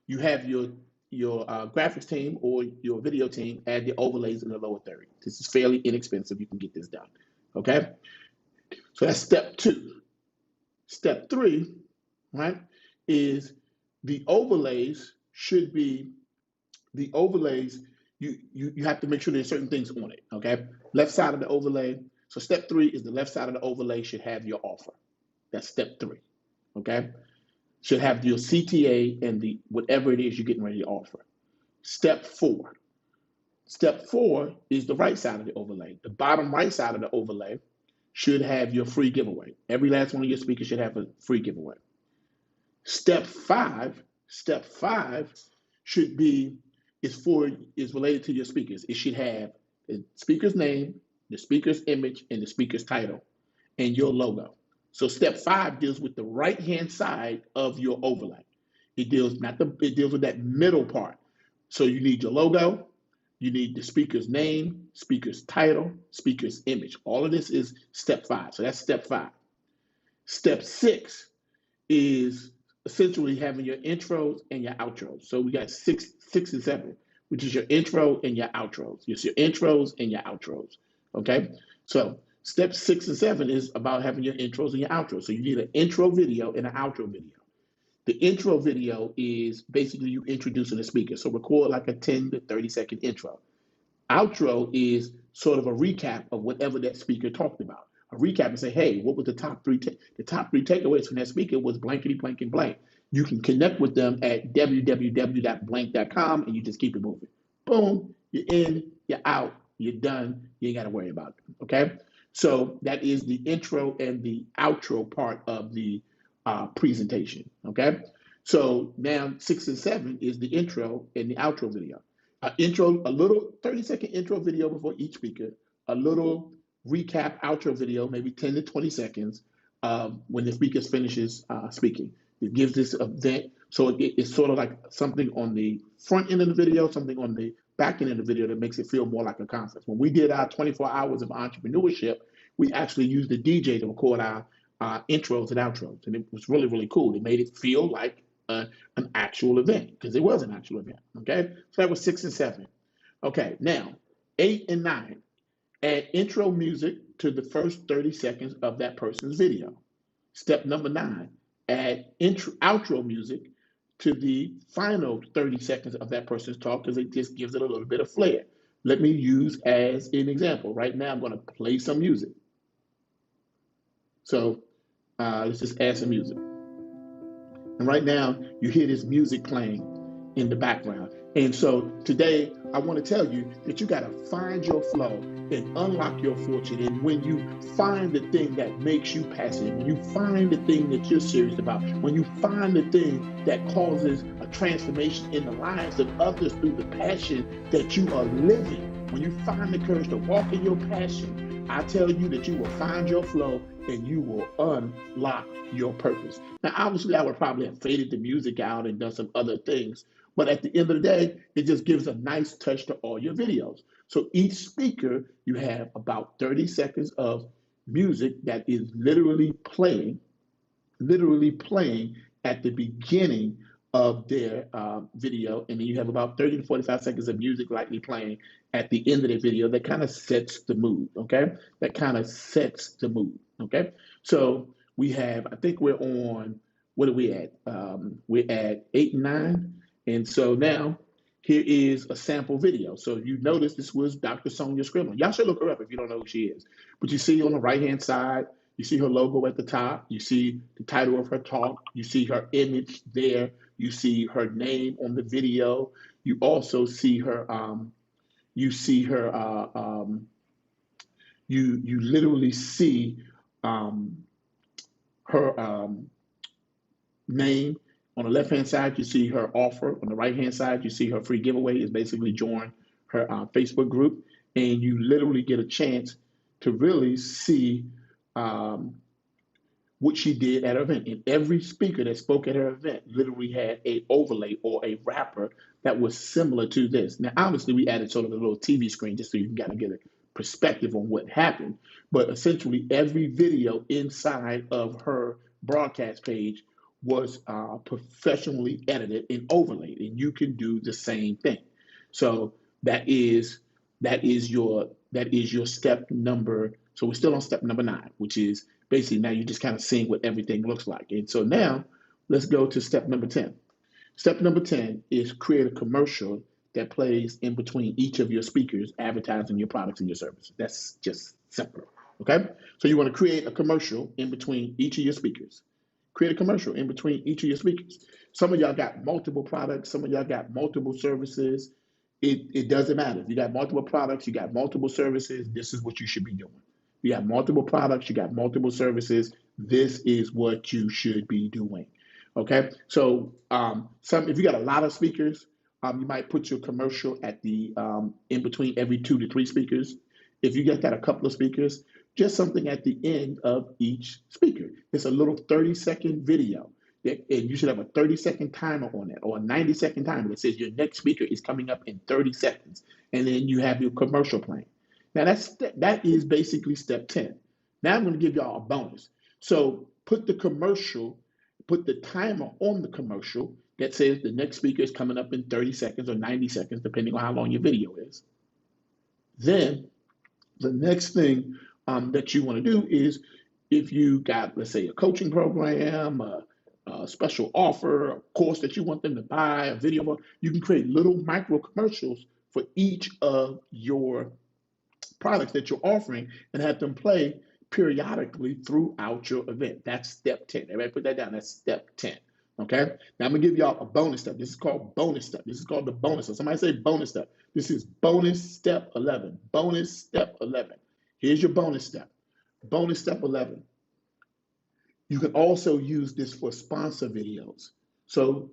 S2: You have your graphics team or your video team add the overlays in the lower third. This is fairly inexpensive. You can get this done. Okay, so that's step 2. Step 3, right, is the overlays should be the overlays. You have to make sure there's certain things on it. Okay, left side of the overlay. So step 3 is the left side of the overlay should have your offer. That's step 3. Okay, should have your CTA and the whatever it is you're getting ready to offer. Step 4. Step 4 is the right side of the overlay. The bottom right side of the overlay should have your free giveaway. Every last one of your speakers should have a free giveaway. Step 5 should be is related to your speakers. It should have the speaker's name, the speaker's image, and the speaker's title, and your logo. So step 5 deals with the right-hand side of your overlay. It deals with that middle part. So you need your logo, you need the speaker's name, speaker's title, speaker's image. All of this is step 5. So that's step 5. Step 6 is essentially having your intros and your outros. So we got 6 and 7, which is your intro and your outros. It's your intros and your outros. Okay? So step 6 and 7 is about having your intros and your outros. So you need an intro video and an outro video. The intro video is basically you introducing the speaker. So record like a 10 to 30-second intro. Outro is sort of a recap of whatever that speaker talked about. A recap and say, hey, what was the top 3? The top 3 takeaways from that speaker was blankety blank and blank. You can connect with them at www.blank.com and you just keep it moving. Boom, you're in, you're out, you're done. You ain't got to worry about it. Okay? So that is the intro and the outro part of the presentation. Okay? So now 6 and 7 is the intro and the outro video. A little 30-second intro video before each speaker, a little recap outro video, maybe 10 to 20 seconds when the speaker finishes speaking. It gives this event, so it's sort of like something on the front end of the video, something on the back end of the video that makes it feel more like a conference. When we did our 24 hours of entrepreneurship, we actually used the DJ to record our intros and outros, and it was really, really cool. It made it feel like an actual event, because it was an actual event. Okay, so that was 6 and 7. Okay, now 8 and 9, add intro music to the first 30 seconds of that person's video. Step number 9, add outro music to the final 30 seconds of that person's talk, because it just gives it a little bit of flair. Let me use as an example. Right now I'm going to play some music. So let's just add some music. And right now, you hear this music playing in the background. And so today, I want to tell you that you got to find your flow and unlock your fortune. And when you find the thing that makes you passionate, when you find the thing that you're serious about, when you find the thing that causes a transformation in the lives of others through the passion that you are living, when you find the courage to walk in your passion, I tell you that you will find your flow and you will unlock your purpose. Now, obviously, I would probably have faded the music out and done some other things, but at the end of the day, it just gives a nice touch to all your videos. So each speaker, you have about 30 seconds of music that is literally playing at the beginning of their video, and then you have about 30 to 45 seconds of music likely playing at the end of the video that kind of sets the mood, okay? That kind of sets the mood, okay? So we have, I think we're on, what are we at? We're at 8 and 9, and so now here is a sample video. So you notice this was Dr. Sonia Scribbling. Y'all should look her up if you don't know who she is. But you see on the right-hand side, you see her logo at the top. You see the title of her talk. You see her image there. You see her name on the video. You also see her. You literally see her name. On the left-hand side, you see her offer. On the right-hand side, you see her free giveaway. Is basically join her Facebook group, and you literally get a chance to really see what she did at her event. And every speaker that spoke at her event literally had a overlay or a wrapper that was similar to this. Now, obviously, we added sort of a little TV screen just so you can kind of get a perspective on what happened. But essentially, every video inside of her broadcast page was professionally edited and overlaid, and you can do the same thing. So that is your step number. So we're still on step number 9, which is basically now you're just kind of seeing what everything looks like. And so now let's go to step number 10. Step number 10 is create a commercial that plays in between each of your speakers advertising your products and your services. That's just simple. Okay? So you want to create a commercial in between each of your speakers. Create a commercial in between each of your speakers. Some of y'all got multiple products, some of y'all got multiple services. It doesn't matter. If you got multiple products, you got multiple services, this is what you should be doing. You got multiple products, you got multiple services, this is what you should be doing. Okay, so if you got a lot of speakers, you might put your commercial at the in between every 2 to 3 speakers. If you got a couple of speakers, just something at the end of each speaker. It's a little 30-second video. And you should have a 30-second timer on it, or a 90-second timer that says your next speaker is coming up in 30 seconds. And then you have your commercial playing. Now that is basically step 10. Now I'm going to give y'all a bonus. So put the timer on the commercial that says the next speaker is coming up in 30 seconds or 90 seconds, depending on how long your video is. Then the next thing that you want to do is, if you got, let's say, a coaching program, a special offer, a course that you want them to buy, a video, you can create little micro commercials for each of your products that you're offering and have them play periodically throughout your event. That's step 10. Everybody put that down. That's step 10. Okay. Now I'm gonna give y'all a bonus step. This is called bonus step. This is called the bonus step. Somebody say bonus step. This is bonus step 11. Bonus step 11. Here's your bonus step. Bonus step 11. You can also use this for sponsor videos. So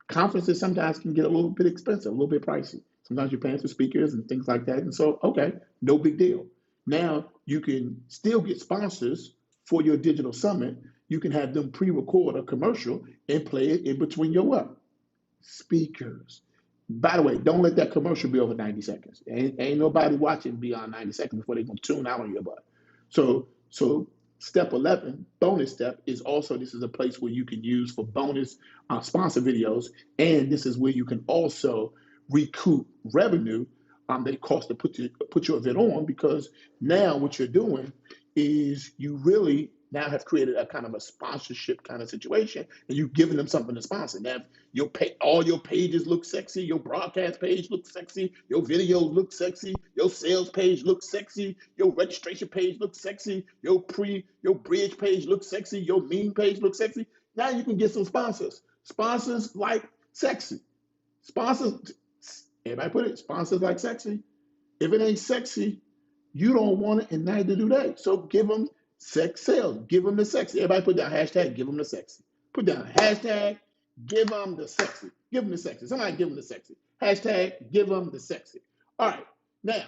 S2: conferences sometimes can get a little bit expensive, a little bit pricey. Sometimes you're paying for speakers and things like that. And so, okay, no big deal. Now you can still get sponsors for your digital summit. You can have them pre-record a commercial and play it in between your what? Speakers. By the way, don't let that commercial be over 90 seconds. Ain't nobody watching beyond 90 seconds before they're going to tune out on your butt. So step 11, bonus step, is also, this is a place where you can use for bonus sponsor videos. And this is where you can also recoup revenue that it costs to put your event on, because now what you're doing is you really now have created a kind of a sponsorship kind of situation, and you've given them something to sponsor. Now, all your pages look sexy, your broadcast page looks sexy, your videos look sexy, your sales page looks sexy, your registration page looks sexy, your bridge page looks sexy, your meme page looks sexy. Now you can get some sponsors. Sponsors like sexy. Sponsors, everybody put it, sponsors like sexy. If it ain't sexy, you don't want it, and neither do they. So give them sex sales. Give them the sexy. Everybody put down hashtag give them the sexy. Put down hashtag give them the sexy. Give them the sexy. Somebody give them the sexy. Hashtag give them the sexy. All right. Now,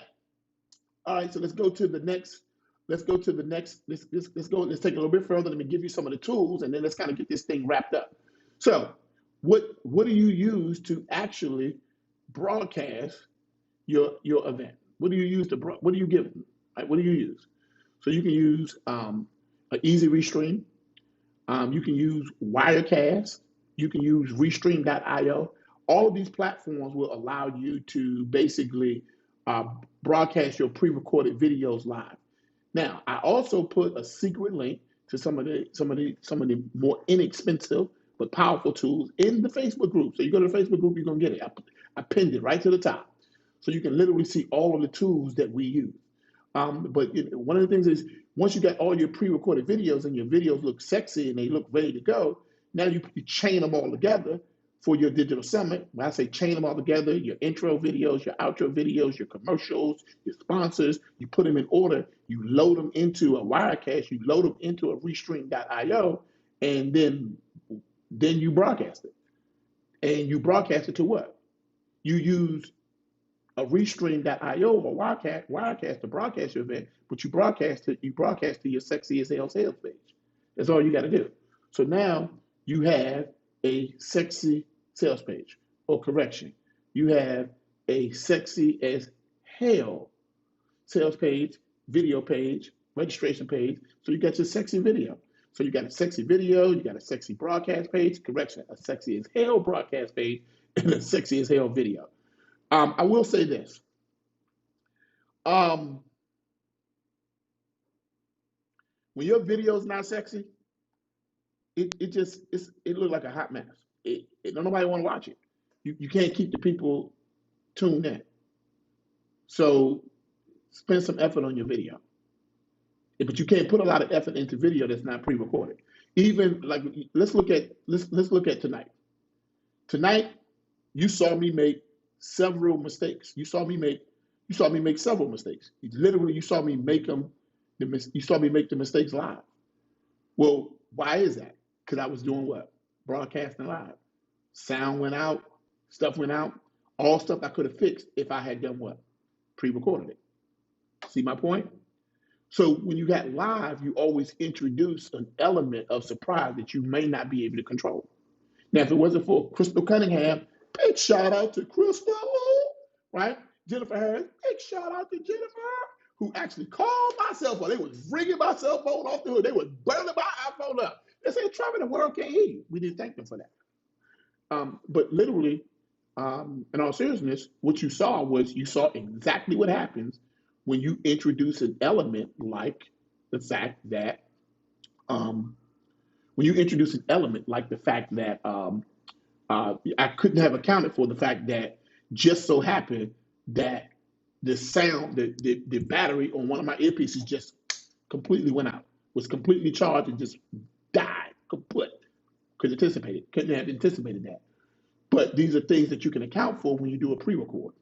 S2: so let's go to the next. Let's take it a little bit further. Let me give you some of the tools, and then let's kind of get this thing wrapped up. So what do you use to actually broadcast your event? What do you use what do you give them? Right? What do you use? So you can use an easy restream. You can use Wirecast. You can use Restream.io. All of these platforms will allow you to basically broadcast your pre-recorded videos live. Now, I also put a secret link to some of the more inexpensive but powerful tools in the Facebook group. So you go to the Facebook group, you're gonna get it. I pinned it right to the top, so you can literally see all of the tools that we use. But one of the things is, once you got all your pre-recorded videos and your videos look sexy and they look ready to go, now you chain them all together for your digital summit. When I say chain them all together, your intro videos, your outro videos, your commercials, your sponsors, you put them in order, you load them into a Wirecast, you load them into a Restream.io, and then you broadcast it. And you broadcast it to what? You use a Restream.io or Wirecast to broadcast your event, but you broadcast to your sexy as hell sales page. That's all you got to do. So now you have a sexy sales page, or correction, you have a sexy as hell sales page, video page, registration page. So you got your sexy video. So you got a sexy video, you got a sexy broadcast page, correction, a sexy as hell broadcast page, and a sexy as hell video. I will say this. Um, when your video is not sexy, it looks like a hot mess. Don't nobody want to watch it. You can't keep the people tuned in. So spend some effort on your video. But you can't put a lot of effort into video that's not pre-recorded. Even like let's look at tonight. Tonight, you saw me make several mistakes. You saw me make several mistakes. Literally, you saw me make them. You saw me make the mistakes live. Well, why is that? Because I was doing what? Broadcasting live. Sound went out, stuff went out, all stuff I could have fixed if I had done what? Pre-recorded it. See my point? So when you got live, you always introduce an element of surprise that you may not be able to control. Now, if it wasn't for Crystal Cunningham, big shout out to Crystal, right? Jennifer Harris, big shout out to Jennifer, who actually called my cell phone. They was ringing my cell phone off the hood. They was burning my iPhone up. They said, Trevor, the world can't hear you. We didn't thank them for that. But literally, in all seriousness, what you saw exactly what happens when you introduce an element like the fact that I couldn't have accounted for the fact that just so happened that the sound, the battery on one of my earpieces just completely went out, was completely charged and just died kaput. Couldn't have anticipated that. But these are things that you can account for when you do a pre-record.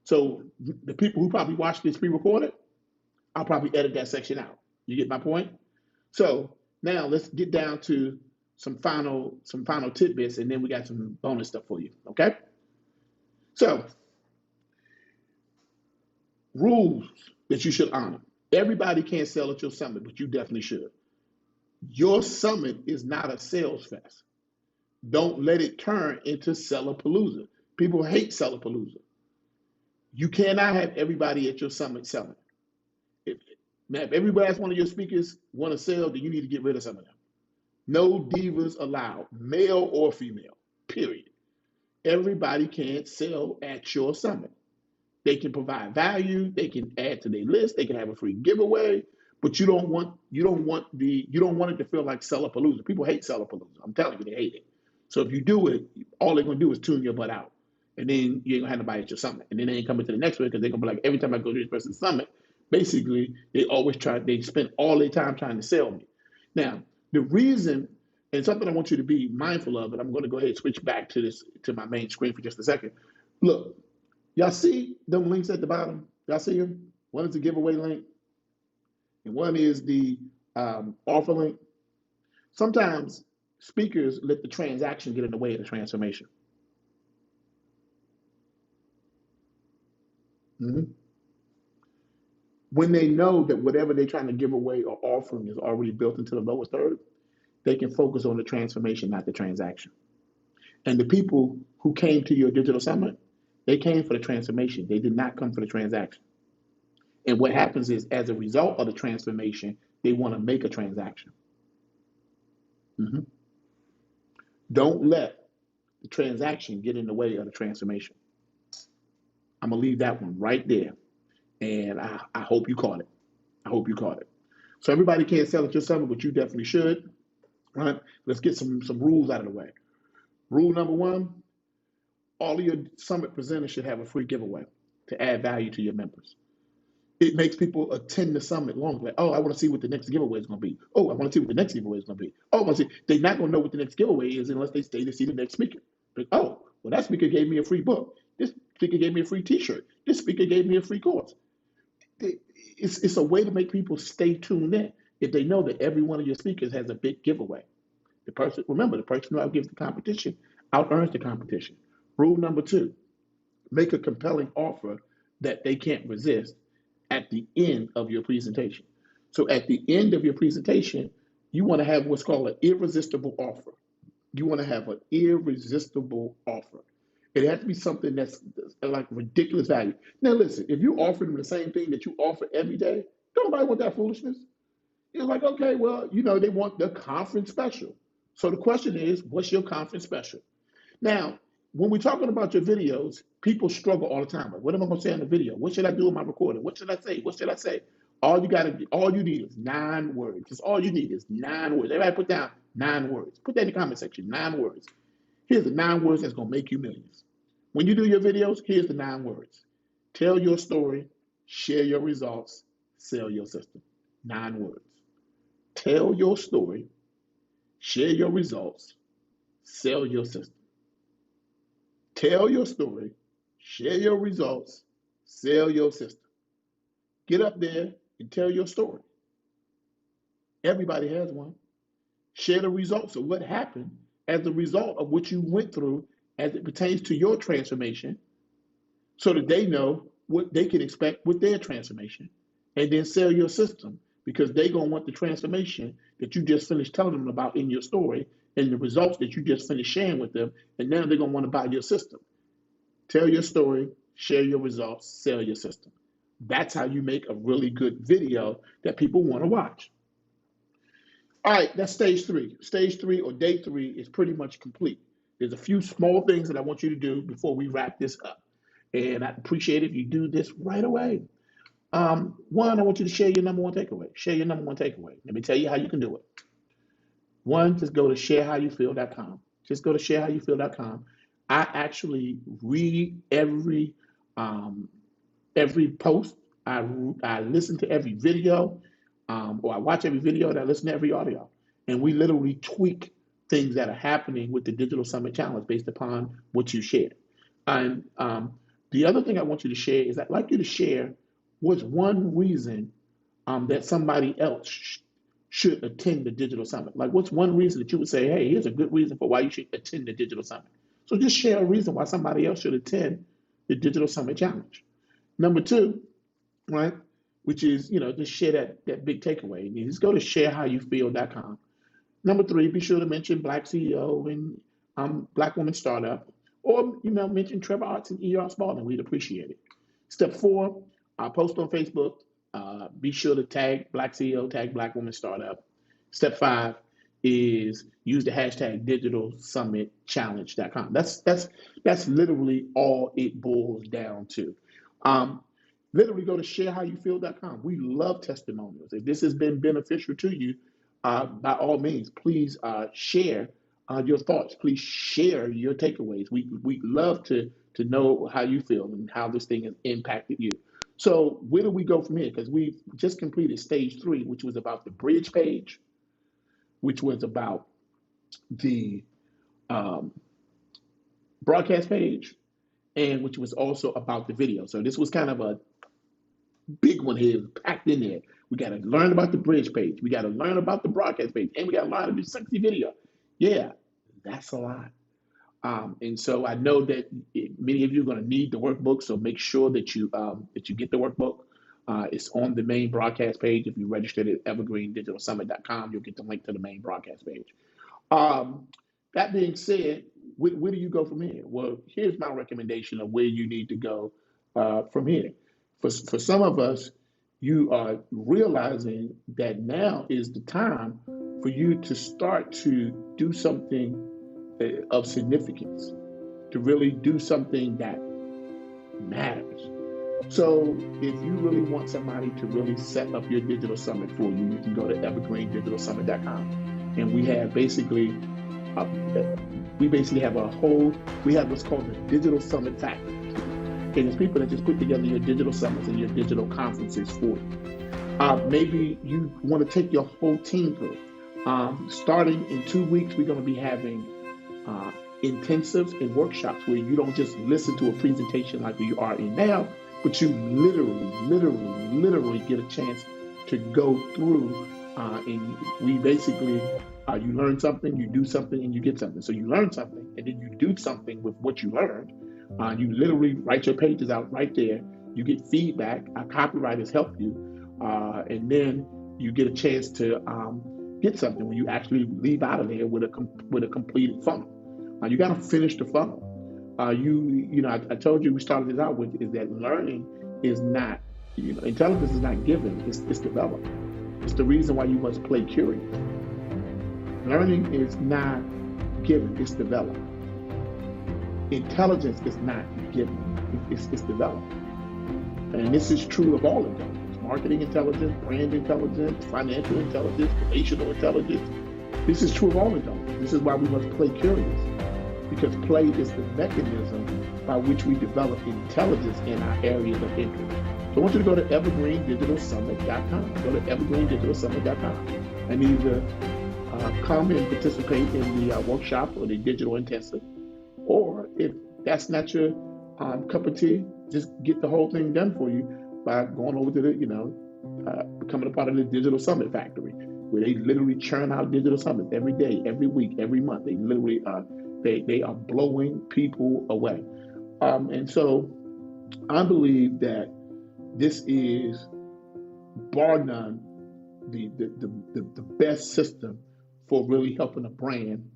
S2: So the people who probably watch this pre-recorded, I'll probably edit that section out. You get my point? So now let's get down to some final tidbits, and then we got some bonus stuff for you. Okay? So rules that you should honor. Everybody can't sell at your summit, but you definitely should. Your summit is not a sales fest. Don't let it turn into Sellapalooza. People hate Sellapalooza. You cannot have everybody at your summit selling. If every last one of your speakers want to sell, then you need to get rid of some of them. No divas allowed, male or female, period. Everybody can't sell at your summit. They can provide value, they can add to their list, they can have a free giveaway, but you don't want it to feel like Sellapalooza. People hate Sellapalooza. I'm telling you, they hate it. So if you do it, all they're gonna do is tune your butt out. And then you ain't gonna have nobody at your summit. And then they ain't coming to the next one because they're gonna be like, every time I go to this person's summit, basically they spend all their time trying to sell me. Now, the reason, and something I want you to be mindful of, and I'm gonna go ahead and switch back to my main screen for just a second. Look, y'all see them links at the bottom? Y'all see them? One is the giveaway link, and one is the offer link. Sometimes speakers let the transaction get in the way of the transformation. Mm-hmm. When they know that whatever they're trying to give away or offering is already built into the lowest third, they can focus on the transformation, not the transaction. And the people who came to your digital summit, they came for the transformation. They did not come for the transaction. And what happens is, as a result of the transformation, they want to make a transaction. Mm-hmm. Don't let the transaction get in the way of the transformation. I'm going to leave that one right there. And I hope you caught it. I hope you caught it. So everybody can't sell at your summit, but you definitely should. Right? Let's get some rules out of the way. Rule number one, all of your summit presenters should have a free giveaway to add value to your members. It makes people attend the summit longer. Like, oh, I want to see what the next giveaway is going to be. Oh, I want to see what the next giveaway is going to be. Oh, I want to see. They're not going to know what the next giveaway is unless they stay to see the next speaker. Like, oh, well, that speaker gave me a free book. This speaker gave me a free T-shirt. This speaker gave me a free course. It's a way to make people stay tuned in if they know that every one of your speakers has a big giveaway. The person who outgives the competition out-earns the competition. Rule number two, make a compelling offer that they can't resist at the end of your presentation. So at the end of your presentation, you want to have what's called an irresistible offer. You want to have an irresistible offer. It has to be something that's like ridiculous value. Now listen, if you offer them the same thing that you offer every day, don't nobody want that foolishness. You're like, okay, well, they want the conference special. So the question is, what's your conference special? Now, when we're talking about your videos, people struggle all the time. Like, what am I going to say in the video? What should I do in my recording? What should I say? What should I say? All you need is 9 words. That's all you need is 9 words. Everybody put down 9 words. Put that in the comment section. 9 words. Here's the 9 words that's going to make you millions. When you do your videos, here's the 9 words. Tell your story, share your results, sell your system. 9 words. Tell your story, share your results, sell your system. Tell your story, share your results, sell your system. Get up there and tell your story. Everybody has one. Share the results of what happened as a result of what you went through as it pertains to your transformation, so that they know what they can expect with their transformation. And then sell your system, because they're going to want the transformation that you just finished telling them about in your story and the results that you just finished sharing with them. And now they're going to want to buy your system. Tell your story, share your results, sell your system. That's how you make a really good video that people want to watch. All right, that's stage 3. Stage 3 or day 3 is pretty much complete. There's a few small things that I want you to do before we wrap this up. And I'd appreciate it if you do this right away. One, I want you to share your number one takeaway. Share your number one takeaway. Let me tell you how you can do it. One, just go to sharehowyoufeel.com. Just go to sharehowyoufeel.com. I actually read every post. I listen to every video, or I watch every video, and I listen to every audio. And we literally tweak things that are happening with the Digital Summit Challenge based upon what you share. And the other thing I want you to share is I'd like you to share what's one reason that somebody else should attend the Digital Summit. Like, what's one reason that you would say, hey, here's a good reason for why you should attend the Digital Summit. So just share a reason why somebody else should attend the Digital Summit Challenge. Number 2, right, which is, just share that big takeaway. And you just go to sharehowyoufeel.com. Number 3, be sure to mention Black CEO and Black Woman Startup, or, mention Trevor Arts and E.R. Spalding. We'd appreciate it. Step 4, post on Facebook. Be sure to tag Black CEO, tag Black Woman Startup. Step 5 is use the hashtag digitalsummitchallenge.com. That's literally all it boils down to. Literally go to sharehowyoufeel.com. We love testimonials. If this has been beneficial to you, by all means, please share your thoughts. Please share your takeaways. We love to know how you feel and how this thing has impacted you. So where do we go from here? Because we've just completed stage 3, which was about the bridge page, which was about the broadcast page, and which was also about the video. So this was kind of a big one here, packed in there. We got to learn about the bridge page. We got to learn about the broadcast page, and we got to learn to do sexy video. Yeah, that's a lot. And so I know that many of you are going to need the workbook, so make sure that you get the workbook. It's on the main broadcast page. If you registered at evergreendigitalsummit.com, you'll get the link to the main broadcast page. That being said, where do you go from here? Well, here's my recommendation of where you need to go from here. For some of us, you are realizing that now is the time for you to start to do something of significance, to really do something that matters. So if you really want somebody to really set up your digital summit for you, you can go to evergreendigitalsummit.com. And we have basically we have what's called the Digital Summit Factory. And it's people that just put together your digital summits and your digital conferences for you. Maybe you want to take your whole team through. Starting in 2 weeks, we're going to be having intensives and workshops where you don't just listen to a presentation like we are in now, but you literally get a chance to go through and we basically, you learn something, you do something, and you get something. So you learn something, and then you do something with what you learned. You literally write your pages out right there. You get feedback. Our copywriters help you. And then you get a chance to get something when you actually leave out of there with a completed funnel. You got to finish the funnel. I told you we started this out with is that learning is not, intelligence is not given, it's developed. It's the reason why you must play curious. Learning is not given, it's developed. Intelligence is not given, it's developed. And this is true of all intelligence: marketing intelligence, brand intelligence, financial intelligence, relational intelligence. This is true of all intelligence. This is why we must play curious, because play is the mechanism by which we develop intelligence in our areas of interest. So I want you to go to evergreendigitalsummit.com. Go to evergreendigitalsummit.com and either come and participate in the workshop or the digital intensive, or if that's not your cup of tea, just get the whole thing done for you by going over to the, becoming a part of the Digital Summit Factory, where they literally churn out digital summits every day, every week, every month. They literally they are blowing people away. And so I believe that this is, bar none, the best system for really helping a brand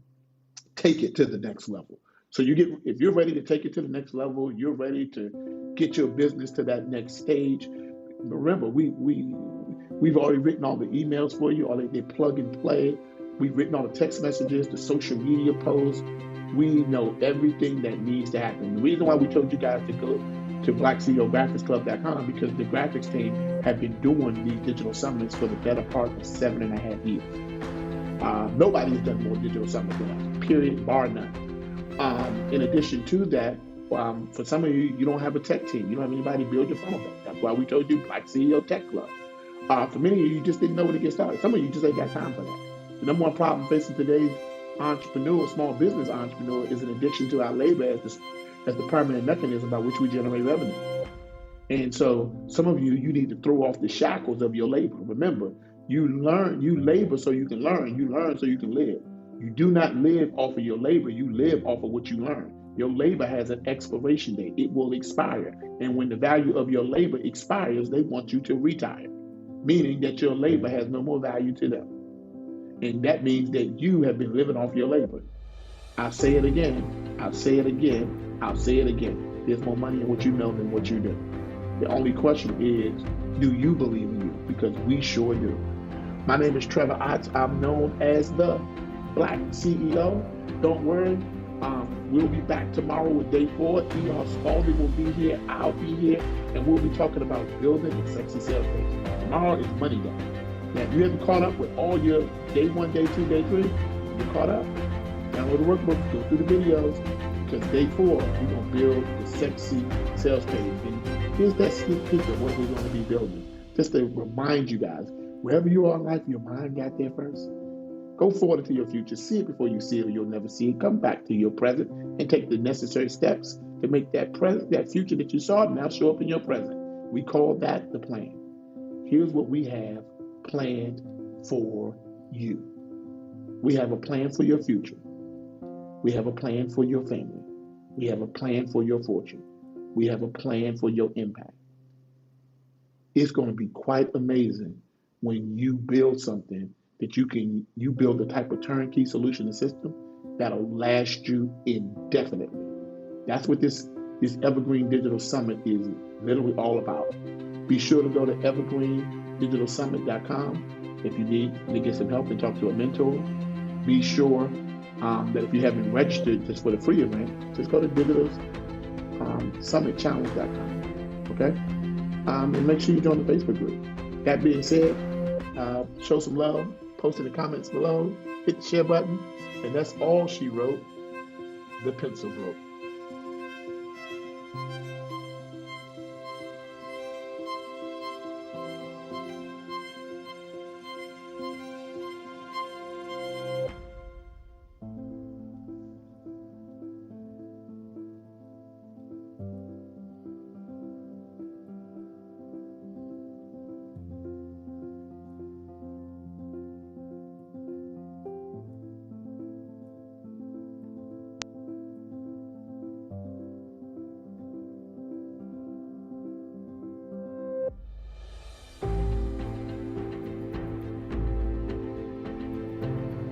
S2: take it to the next level. So if you're ready to take it to the next level, you're ready to get your business to that next stage. Remember, we've already written all the emails for you, all they plug and play. We've written all the text messages, the social media posts. We know everything that needs to happen. The reason why we told you guys to go to blackceographicsclub.com, because the graphics team have been doing these digital summits for the better part of 7.5 years. Nobody's done more digital summits than us, period, bar none. In addition to that, for some of you, you don't have a tech team. You don't have anybody to build your funnel. That's why we told you Black CEO Tech Club. For many of you, you just didn't know where to get started. Some of you just ain't got time for that. The number one problem facing today's entrepreneur, small business entrepreneur, is an addiction to our labor as the permanent mechanism by which we generate revenue. And so some of you need to throw off the shackles of your labor. Remember, you labor so you can learn. You learn so you can live. You do not live off of your labor. You live off of what you learn. Your labor has an expiration date. It will expire. And when the value of your labor expires, they want you to retire, meaning that your labor has no more value to them. And that means that you have been living off your labor. I'll say it again. I'll say it again. I'll say it again. There's more money in what you know than what you do. The only question is, do you believe in you? Because we sure do. My name is Trevor Otts. I'm known as the Black CEO. Don't worry. We'll be back tomorrow with day 4. E.R. Spalding will be here. I'll be here. And we'll be talking about building a sexy sales page. Tomorrow is Money Day. Now, if you haven't caught up with all your day 1, day 2, day 3, you're caught up. Download the workbook, go through the videos, because day 4, we're going to build the sexy sales page. And here's that sneak peek of what we're going to be building. Just to remind you guys, wherever you are in life, your mind got there first. Go forward into your future. See it before you see it, or you'll never see it. Come back to your present and take the necessary steps to make that future that you saw now show up in your present. We call that the plan. Here's what we have planned for you. We have a plan for your future. We have a plan for your family. We have a plan for your fortune. We have a plan for your impact. It's going to be quite amazing when you build something that you build a type of turnkey solution and system that'll last you indefinitely. That's what this Evergreen Digital Summit is literally all about. Be sure to go to evergreendigitalsummit.com if you need to get some help and talk to a mentor. Be sure that if you haven't registered just for the free event, just go to digitalsummitchallenge.com. Okay? And make sure you join the Facebook group. That being said, show some love, post in the comments below, hit the share button, and that's all she wrote. The pencil broke.